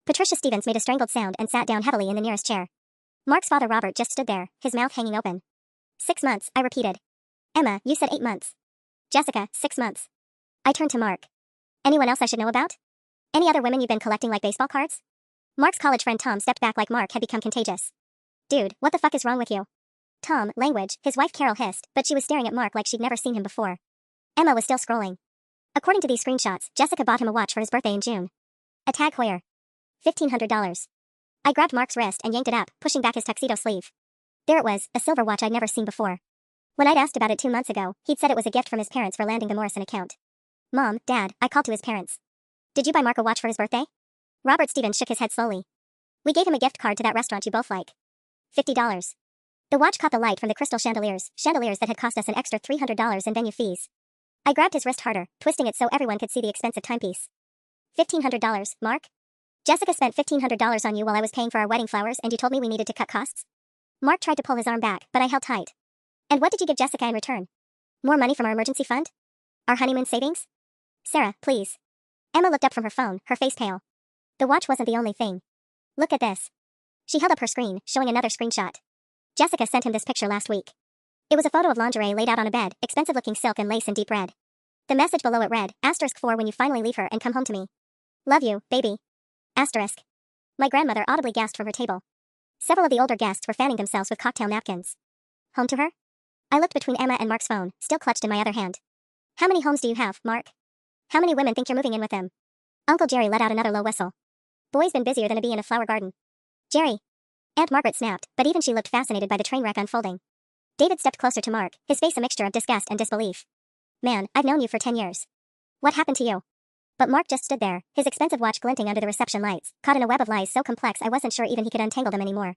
Patricia Stevens made a strangled sound and sat down heavily in the nearest chair. Mark's father Robert just stood there, his mouth hanging open. 6 months, I repeated. Emma, you said 8 months. Jessica, 6 months. I turned to Mark. Anyone else I should know about? Any other women you've been collecting like baseball cards? Mark's college friend Tom stepped back like Mark had become contagious. Dude, what the fuck is wrong with you? Tom, language, his wife Carol hissed, but she was staring at Mark like she'd never seen him before. Emma was still scrolling. According to these screenshots, Jessica bought him a watch for his birthday in June. A Tag Heuer. $1,500. I grabbed Mark's wrist and yanked it up, pushing back his tuxedo sleeve. There it was, a silver watch I'd never seen before. When I'd asked about it 2 months ago, he'd said it was a gift from his parents for landing the Morrison account. Mom, Dad, I called to his parents. Did you buy Mark a watch for his birthday? Robert Stevens shook his head slowly. We gave him a gift card to that restaurant you both like. $50. The watch caught the light from the crystal chandeliers that had cost us an extra $300 in venue fees. I grabbed his wrist harder, twisting it so everyone could see the expensive timepiece. $1,500, Mark? Jessica spent $1,500 on you while I was paying for our wedding flowers and you told me we needed to cut costs? Mark tried to pull his arm back, but I held tight. And what did you give Jessica in return? More money from our emergency fund? Our honeymoon savings? Sarah, please. Emma looked up from her phone, her face pale. The watch wasn't the only thing. Look at this. She held up her screen, showing another screenshot. Jessica sent him this picture last week. It was a photo of lingerie laid out on a bed, expensive-looking silk and lace in deep red. The message below it read, *4 when you finally leave her and come home to me. Love you, baby. *. My grandmother audibly gasped from her table. Several of the older guests were fanning themselves with cocktail napkins. Home to her? I looked between Emma and Mark's phone, still clutched in my other hand. How many homes do you have, Mark? How many women think you're moving in with them? Uncle Jerry let out another low whistle. Boy's been busier than a bee in a flower garden. Jerry. Aunt Margaret snapped, but even she looked fascinated by the train wreck unfolding. David stepped closer to Mark, his face a mixture of disgust and disbelief. Man, I've known you for 10 years. What happened to you? But Mark just stood there, his expensive watch glinting under the reception lights, caught in a web of lies so complex I wasn't sure even he could untangle them anymore.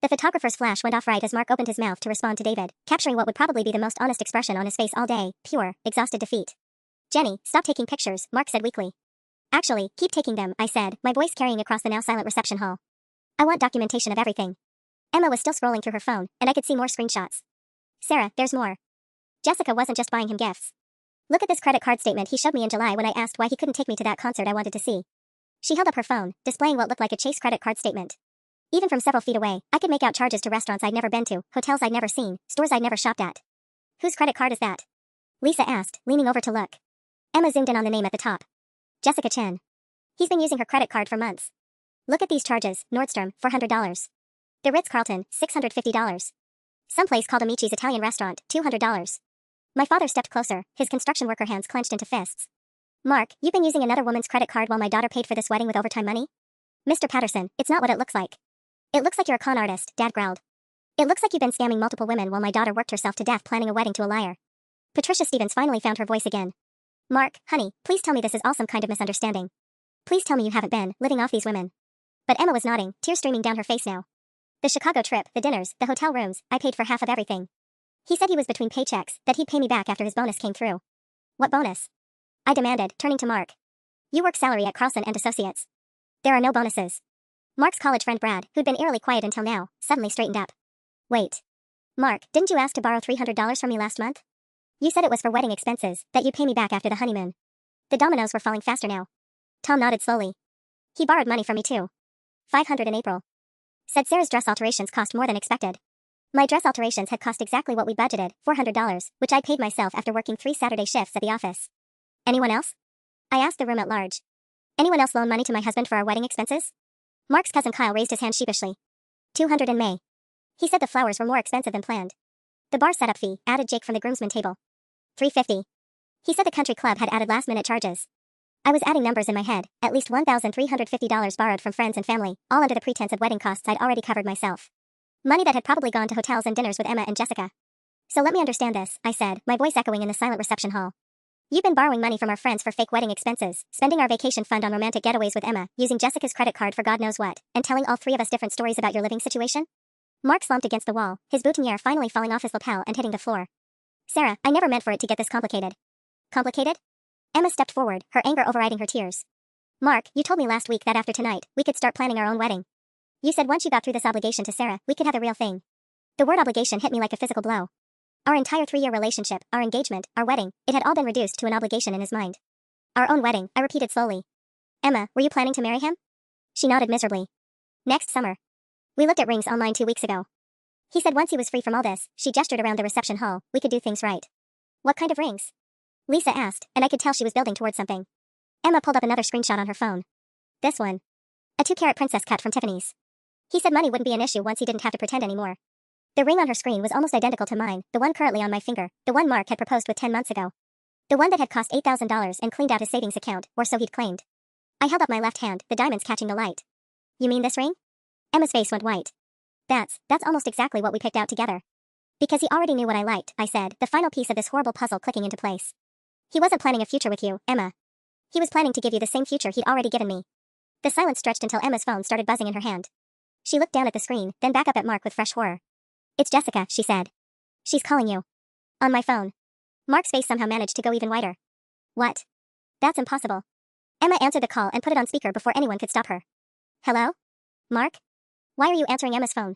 The photographer's flash went off right as Mark opened his mouth to respond to David, capturing what would probably be the most honest expression on his face all day, pure, exhausted defeat. Jenny, stop taking pictures, Mark said weakly. Actually, keep taking them, I said, my voice carrying across the now silent reception hall. I want documentation of everything. Emma was still scrolling through her phone, and I could see more screenshots. Sarah, there's more. Jessica wasn't just buying him gifts. Look at this credit card statement he showed me in July when I asked why he couldn't take me to that concert I wanted to see. She held up her phone, displaying what looked like a Chase credit card statement. Even from several feet away, I could make out charges to restaurants I'd never been to, hotels I'd never seen, stores I'd never shopped at. Whose credit card is that? Lisa asked, leaning over to look. Emma zoomed in on the name at the top. Jessica Chen. He's been using her credit card for months. Look at these charges: Nordstrom, $400. The Ritz-Carlton, $650. Someplace called Amici's Italian restaurant, $200. My father stepped closer, his construction worker hands clenched into fists. Mark, you've been using another woman's credit card while my daughter paid for this wedding with overtime money? Mr. Patterson, it's not what it looks like. It looks like you're a con artist, Dad growled. It looks like you've been scamming multiple women while my daughter worked herself to death planning a wedding to a liar. Patricia Stevens finally found her voice again. Mark, honey, please tell me this is all some kind of misunderstanding. Please tell me you haven't been living off these women. But Emma was nodding, tears streaming down her face now. The Chicago trip, the dinners, the hotel rooms, I paid for half of everything. He said he was between paychecks, that he'd pay me back after his bonus came through. What bonus? I demanded, turning to Mark. You work salary at Carlson and Associates. There are no bonuses. Mark's college friend Brad, who'd been eerily quiet until now, suddenly straightened up. Wait. Mark, didn't you ask to borrow $300 from me last month? You said it was for wedding expenses, that you'd pay me back after the honeymoon. The dominoes were falling faster now. Tom nodded slowly. He borrowed money from me too. $500 in April. Said Sarah's dress alterations cost more than expected. My dress alterations had cost exactly what we budgeted, $400, which I paid myself after working 3 Saturday shifts at the office. Anyone else? I asked the room at large. Anyone else loan money to my husband for our wedding expenses? Mark's cousin Kyle raised his hand sheepishly. $200 in May. He said the flowers were more expensive than planned. The bar setup fee, added Jake from the groomsmen table. $350. He said the country club had added last-minute charges. I was adding numbers in my head, at least $1,350 borrowed from friends and family, all under the pretense of wedding costs I'd already covered myself. Money that had probably gone to hotels and dinners with Emma and Jessica. So let me understand this, I said, my voice echoing in the silent reception hall. You've been borrowing money from our friends for fake wedding expenses, spending our vacation fund on romantic getaways with Emma, using Jessica's credit card for God knows what, and telling all 3 of us different stories about your living situation? Mark slumped against the wall, his boutonniere finally falling off his lapel and hitting the floor. Sarah, I never meant for it to get this complicated. Complicated? Emma stepped forward, her anger overriding her tears. Mark, you told me last week that after tonight, we could start planning our own wedding. You said once you got through this obligation to Sarah, we could have the real thing. The word obligation hit me like a physical blow. Our entire 3-year relationship, our engagement, our wedding, it had all been reduced to an obligation in his mind. Our own wedding, I repeated slowly. Emma, were you planning to marry him? She nodded miserably. Next summer. We looked at rings online 2 weeks ago. He said once he was free from all this, she gestured around the reception hall, we could do things right. What kind of rings? Lisa asked, and I could tell she was building towards something. Emma pulled up another screenshot on her phone. This one. A 2-carat princess cut from Tiffany's. He said money wouldn't be an issue once he didn't have to pretend anymore. The ring on her screen was almost identical to mine, the one currently on my finger, the one Mark had proposed with 10 months ago. The one that had cost $8,000 and cleaned out his savings account, or so he'd claimed. I held up my left hand, the diamonds catching the light. You mean this ring? Emma's face went white. That's almost exactly what we picked out together. Because he already knew what I liked, I said, the final piece of this horrible puzzle clicking into place. He wasn't planning a future with you, Emma. He was planning to give you the same future he'd already given me. The silence stretched until Emma's phone started buzzing in her hand. She looked down at the screen, then back up at Mark with fresh horror. It's Jessica, she said. She's calling you. On my phone. Mark's face somehow managed to go even whiter. What? That's impossible. Emma answered the call and put it on speaker before anyone could stop her. Hello? Mark? Why are you answering Emma's phone?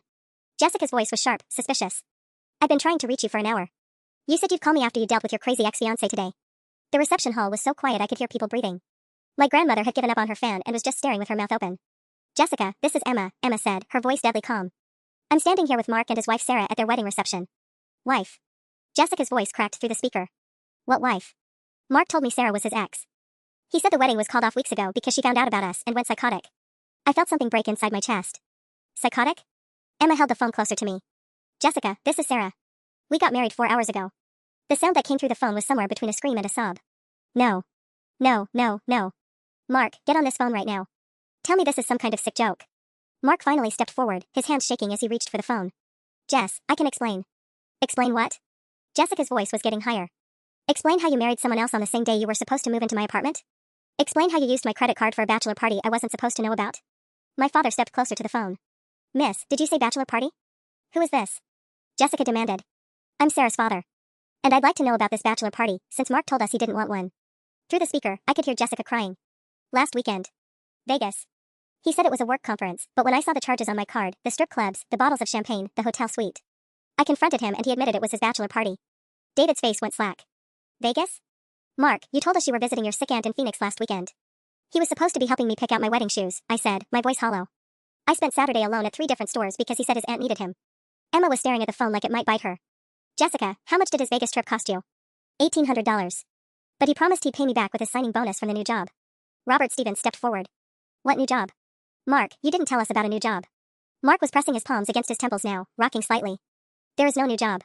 Jessica's voice was sharp, suspicious. I've been trying to reach you for an hour. You said you'd call me after you dealt with your crazy ex-fiancé today. The reception hall was so quiet I could hear people breathing. My grandmother had given up on her fan and was just staring with her mouth open. Jessica, this is Emma, Emma said, her voice deadly calm. I'm standing here with Mark and his wife Sarah at their wedding reception. Wife. Jessica's voice cracked through the speaker. What wife? Mark told me Sarah was his ex. He said the wedding was called off weeks ago because she found out about us and went psychotic. I felt something break inside my chest. Psychotic? Emma held the phone closer to me. Jessica, this is Sarah. We got married 4 hours ago. The sound that came through the phone was somewhere between a scream and a sob. No. No, no, no. Mark, get on this phone right now. Tell me this is some kind of sick joke. Mark finally stepped forward, his hands shaking as he reached for the phone. Jess, I can explain. Explain what? Jessica's voice was getting higher. Explain how you married someone else on the same day you were supposed to move into my apartment? Explain how you used my credit card for a bachelor party I wasn't supposed to know about? My father stepped closer to the phone. Miss, did you say bachelor party? Who is this? Jessica demanded. I'm Sarah's father. And I'd like to know about this bachelor party, since Mark told us he didn't want one. Through the speaker, I could hear Jessica crying. Last weekend. Vegas. He said it was a work conference, but when I saw the charges on my card, the strip clubs, the bottles of champagne, the hotel suite, I confronted him and he admitted it was his bachelor party. David's face went slack. Vegas? Mark, you told us you were visiting your sick aunt in Phoenix last weekend. He was supposed to be helping me pick out my wedding shoes, I said, my voice hollow. I spent Saturday alone at 3 different stores because he said his aunt needed him. Emma was staring at the phone like it might bite her. Jessica, how much did his Vegas trip cost you? $1,800. But he promised he'd pay me back with his signing bonus from the new job. Robert Stevens stepped forward. What new job? Mark, you didn't tell us about a new job. Mark was pressing his palms against his temples now, rocking slightly. There is no new job.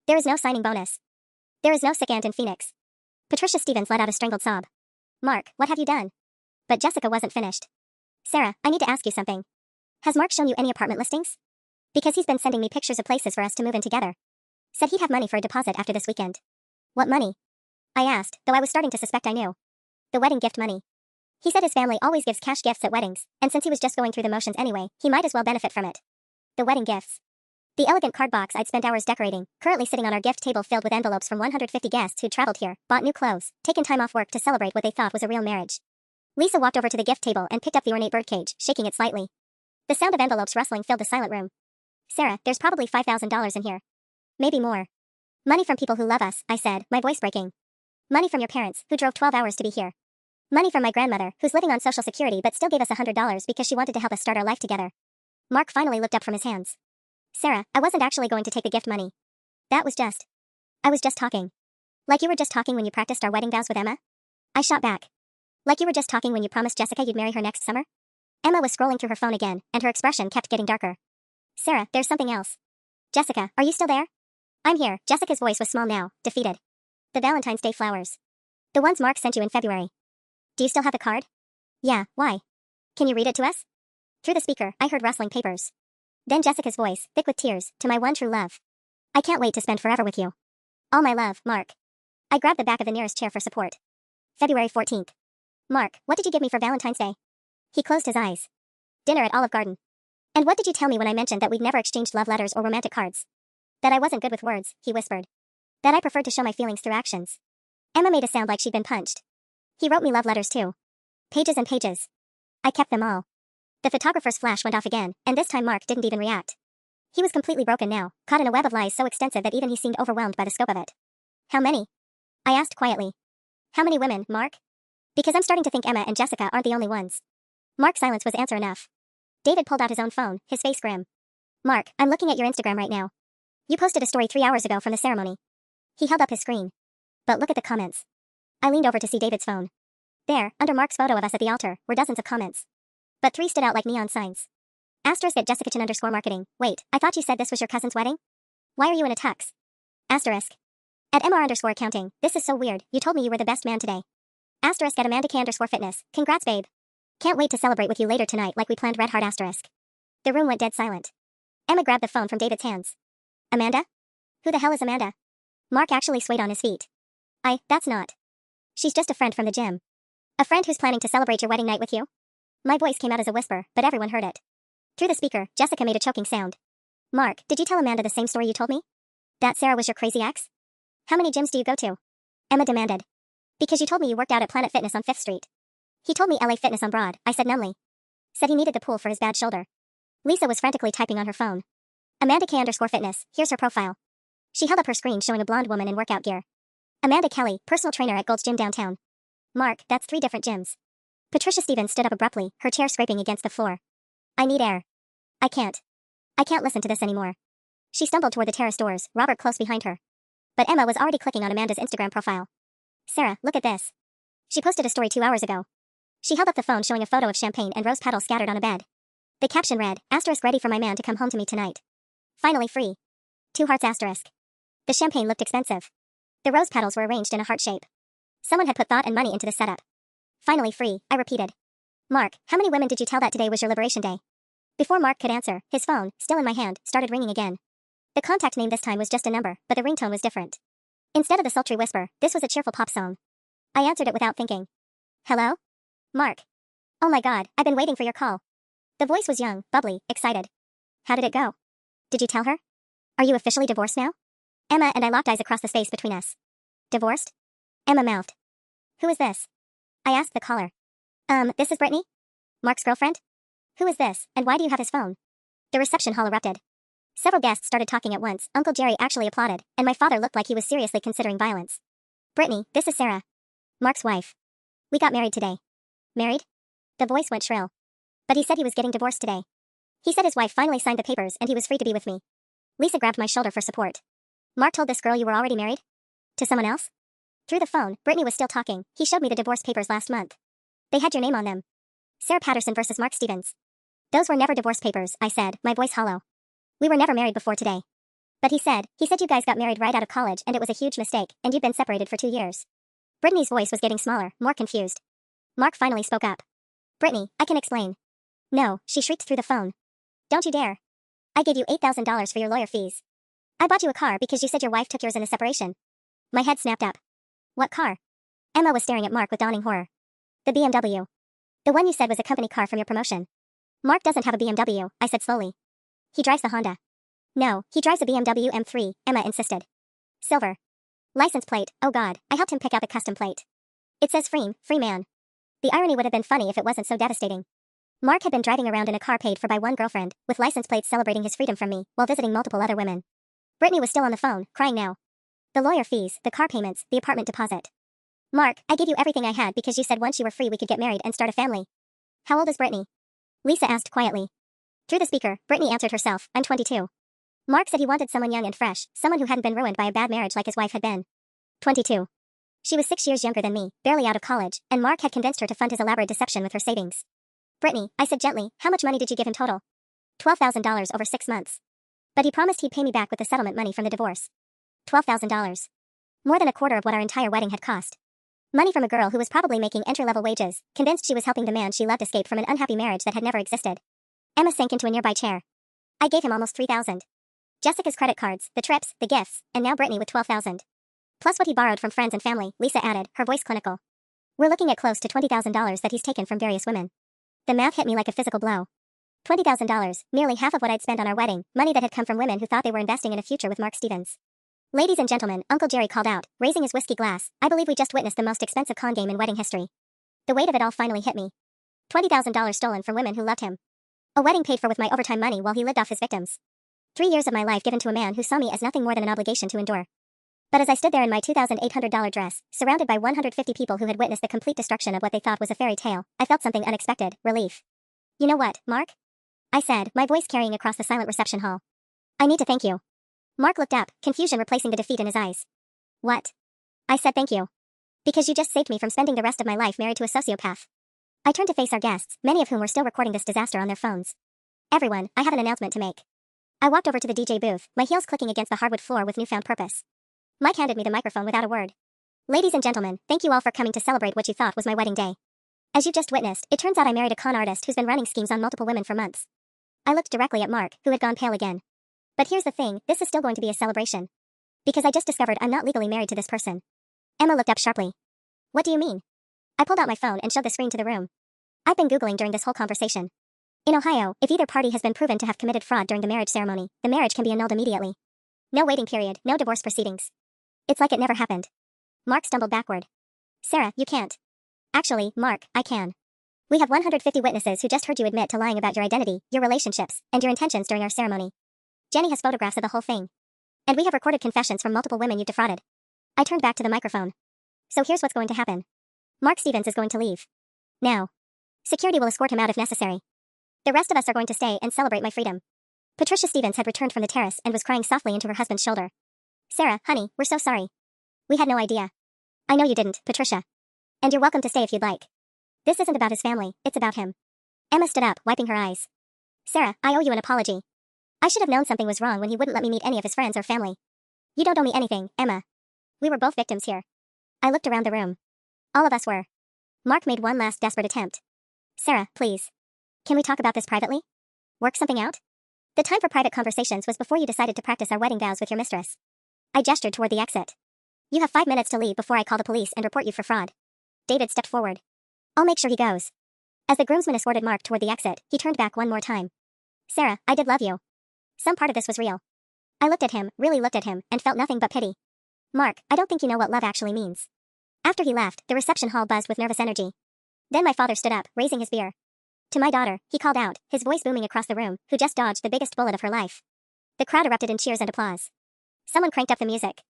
There is no signing bonus. There is no sick aunt in Phoenix. Patricia Stevens let out a strangled sob. Mark, what have you done? But Jessica wasn't finished. Sarah, I need to ask you something. Has Mark shown you any apartment listings? Because he's been sending me pictures of places for us to move in together. Said he'd have money for a deposit after this weekend. What money? I asked, though I was starting to suspect I knew. The wedding gift money. He said his family always gives cash gifts at weddings, and since he was just going through the motions anyway, he might as well benefit from it. The wedding gifts. The elegant card box I'd spent hours decorating, currently sitting on our gift table filled with envelopes from 150 guests who'd traveled here, bought new clothes, taken time off work to celebrate what they thought was a real marriage. Lisa walked over to the gift table and picked up the ornate birdcage, shaking it slightly. The sound of envelopes rustling filled the silent room. Sarah, there's probably $5,000 in here. Maybe more. Money from people who love us, I said, my voice breaking. Money from your parents, who drove 12 hours to be here. Money from my grandmother, who's living on Social Security but still gave us $100 because she wanted to help us start our life together. Mark finally looked up from his hands. Sarah, I wasn't actually going to take the gift money. I was just talking. Like you were just talking when you practiced our wedding vows with Emma? I shot back. Like you were just talking when you promised Jessica you'd marry her next summer? Emma was scrolling through her phone again, and her expression kept getting darker. Sarah, there's something else. Jessica, are you still there? I'm here. Jessica's voice was small now, defeated. The Valentine's Day flowers. The ones Mark sent you in February. Do you still have the card? Yeah, why? Can you read it to us? Through the speaker, I heard rustling papers. Then Jessica's voice, thick with tears, to my one true love. I can't wait to spend forever with you. All my love, Mark. I grabbed the back of the nearest chair for support. February 14th. Mark, what did you give me for Valentine's Day? He closed his eyes. Dinner at Olive Garden. And what did you tell me when I mentioned that we'd never exchanged love letters or romantic cards? That I wasn't good with words, he whispered. That I preferred to show my feelings through actions. Emma made a sound like she'd been punched. He wrote me love letters too. Pages and pages. I kept them all. The photographer's flash went off again, and this time Mark didn't even react. He was completely broken now, caught in a web of lies so extensive that even he seemed overwhelmed by the scope of it. How many? I asked quietly. How many women, Mark? Because I'm starting to think Emma and Jessica aren't the only ones. Mark's silence was answer enough. David pulled out his own phone, his face grim. Mark, I'm looking at your Instagram right now. You posted a story 3 hours ago from the ceremony. He held up his screen. But look at the comments. I leaned over to see David's phone. There, under Mark's photo of us at the altar, were dozens of comments. But 3 stood out like neon signs. Asterisk at @JessicaChin_marketing. Wait, I thought you said this was your cousin's wedding? Why are you in a tux? Asterisk. At MR_accounting, this is so weird, you told me you were the best man today. Asterisk at AmandaK_fitness, congrats babe. Can't wait to celebrate with you later tonight like we planned red heart asterisk. The room went dead silent. Emma grabbed the phone from David's hands. Amanda? Who the hell is Amanda? Mark actually swayed on his feet. That's not. She's just a friend from the gym. A friend who's planning to celebrate your wedding night with you? My voice came out as a whisper, but everyone heard it. Through the speaker, Jessica made a choking sound. Mark, did you tell Amanda the same story you told me? That Sarah was your crazy ex? How many gyms do you go to? Emma demanded. Because you told me you worked out at Planet Fitness on 5th Street. He told me LA Fitness on Broad, I said numbly. Said he needed the pool for his bad shoulder. Lisa was frantically typing on her phone. Amanda K_fitness, here's her profile. She held up her screen showing a blonde woman in workout gear. Amanda Kelly, personal trainer at Gold's Gym downtown. Mark, that's 3 different gyms. Patricia Stevens stood up abruptly, her chair scraping against the floor. I need air. I can't listen to this anymore. She stumbled toward the terrace doors, Robert close behind her. But Emma was already clicking on Amanda's Instagram profile. Sarah, look at this. She posted a story 2 hours ago. She held up the phone showing a photo of champagne and rose petals scattered on a bed. The caption read, asterisk ready for my man to come home to me tonight. Finally free. 2 hearts asterisk. The champagne looked expensive. The rose petals were arranged in a heart shape. Someone had put thought and money into the setup. Finally free, I repeated. Mark, how many women did you tell that today was your Liberation Day? Before Mark could answer, his phone, still in my hand, started ringing again. The contact name this time was just a number, but the ringtone was different. Instead of the sultry whisper, this was a cheerful pop song. I answered it without thinking. Hello? Mark. Oh my god, I've been waiting for your call. The voice was young, bubbly, excited. How did it go? Did you tell her? Are you officially divorced now? Emma and I locked eyes across the space between us. Divorced? Emma mouthed. Who is this? I asked the caller. This is Brittany? Mark's girlfriend? Who is this, and why do you have his phone? The reception hall erupted. Several guests started talking at once. Uncle Jerry actually applauded, and my father looked like he was seriously considering violence. Brittany, this is Sarah. Mark's wife. We got married today. Married? The voice went shrill. But he said he was getting divorced today. He said his wife finally signed the papers and he was free to be with me. Lisa grabbed my shoulder for support. Mark told this girl you were already married? To someone else? Through the phone, Brittany was still talking. He showed me the divorce papers last month. They had your name on them. Sarah Patterson versus Mark Stevens. Those were never divorce papers, I said, my voice hollow. We were never married before today. But he said you guys got married right out of college and it was a huge mistake, and you'd been separated for 2 years. Brittany's voice was getting smaller, more confused. Mark finally spoke up. Brittany, I can explain. No, she shrieked through the phone. Don't you dare. I gave you $8,000 for your lawyer fees. I bought you a car because you said your wife took yours in the separation. My head snapped up. What car? Emma was staring at Mark with dawning horror. The BMW. The one you said was a company car from your promotion. Mark doesn't have a BMW, I said slowly. He drives the Honda. No, he drives a BMW M3, Emma insisted. Silver. License plate, oh god, I helped him pick out the custom plate. It says free man. The irony would have been funny if it wasn't so devastating. Mark had been driving around in a car paid for by one girlfriend, with license plates celebrating his freedom from me, while visiting multiple other women. Brittany was still on the phone, crying now. The lawyer fees, the car payments, the apartment deposit. Mark, I gave you everything I had because you said once you were free we could get married and start a family. How old is Brittany? Lisa asked quietly. Through the speaker, Brittany answered herself, I'm 22. Mark said he wanted someone young and fresh, someone who hadn't been ruined by a bad marriage like his wife had been. 22. She was 6 years younger than me, barely out of college, and Mark had convinced her to fund his elaborate deception with her savings. Brittany, I said gently, how much money did you give him total? $12,000 over 6 months. But he promised he'd pay me back with the settlement money from the divorce. $12,000. More than a quarter of what our entire wedding had cost. Money from a girl who was probably making entry-level wages, convinced she was helping the man she loved escape from an unhappy marriage that had never existed. Emma sank into a nearby chair. I gave him almost $3,000. Jessica's credit cards, the trips, the gifts, and now Brittany with $12,000. Plus what he borrowed from friends and family, Lisa added, her voice clinical. We're looking at close to $20,000 that he's taken from various women. The math hit me like a physical blow. $20,000, nearly half of what I'd spent on our wedding, money that had come from women who thought they were investing in a future with Mark Stevens. Ladies and gentlemen, Uncle Jerry called out, raising his whiskey glass, I believe we just witnessed the most expensive con game in wedding history. The weight of it all finally hit me. $20,000 stolen from women who loved him. A wedding paid for with my overtime money while he lived off his victims. 3 years of my life given to a man who saw me as nothing more than an obligation to endure. But as I stood there in my $2,800 dress, surrounded by 150 people who had witnessed the complete destruction of what they thought was a fairy tale, I felt something unexpected, relief. You know what, Mark? I said, my voice carrying across the silent reception hall. I need to thank you. Mark looked up, confusion replacing the defeat in his eyes. What? I said thank you. Because you just saved me from spending the rest of my life married to a sociopath. I turned to face our guests, many of whom were still recording this disaster on their phones. Everyone, I have an announcement to make. I walked over to the DJ booth, my heels clicking against the hardwood floor with newfound purpose. Mike handed me the microphone without a word. Ladies and gentlemen, thank you all for coming to celebrate what you thought was my wedding day. As you just witnessed, it turns out I married a con artist who's been running schemes on multiple women for months. I looked directly at Mark, who had gone pale again. But here's the thing, this is still going to be a celebration. Because I just discovered I'm not legally married to this person. Emma looked up sharply. What do you mean? I pulled out my phone and showed the screen to the room. I've been Googling during this whole conversation. In Ohio, if either party has been proven to have committed fraud during the marriage ceremony, the marriage can be annulled immediately. No waiting period, no divorce proceedings. It's like it never happened. Mark stumbled backward. Sarah, you can't. Actually, Mark, I can. We have 150 witnesses who just heard you admit to lying about your identity, your relationships, and your intentions during our ceremony. Jenny has photographs of the whole thing. And we have recorded confessions from multiple women you've defrauded. I turned back to the microphone. So here's what's going to happen. Mark Stevens is going to leave. Now. Security will escort him out if necessary. The rest of us are going to stay and celebrate my freedom. Patricia Stevens had returned from the terrace and was crying softly into her husband's shoulder. Sarah, honey, we're so sorry. We had no idea. I know you didn't, Patricia. And you're welcome to stay if you'd like. This isn't about his family, it's about him. Emma stood up, wiping her eyes. Sarah, I owe you an apology. I should have known something was wrong when he wouldn't let me meet any of his friends or family. You don't owe me anything, Emma. We were both victims here. I looked around the room. All of us were. Mark made one last desperate attempt. Sarah, please. Can we talk about this privately? Work something out? The time for private conversations was before you decided to practice our wedding vows with your mistress. I gestured toward the exit. You have 5 minutes to leave before I call the police and report you for fraud. David stepped forward. I'll make sure he goes. As the groomsman escorted Mark toward the exit, he turned back one more time. Sarah, I did love you. Some part of this was real. I looked at him, really looked at him, and felt nothing but pity. Mark, I don't think you know what love actually means. After he left, the reception hall buzzed with nervous energy. Then my father stood up, raising his beer. To my daughter, he called out, his voice booming across the room, who just dodged the biggest bullet of her life. The crowd erupted in cheers and applause. Someone cranked up the music.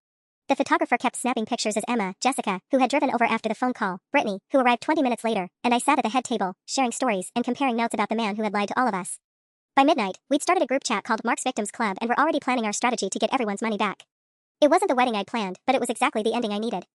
The photographer kept snapping pictures as Emma, Jessica, who had driven over after the phone call, Brittany, who arrived 20 minutes later, and I sat at the head table, sharing stories and comparing notes about the man who had lied to all of us. By midnight, we'd started a group chat called Mark's Victims Club and were already planning our strategy to get everyone's money back. It wasn't the wedding I'd planned, but it was exactly the ending I needed.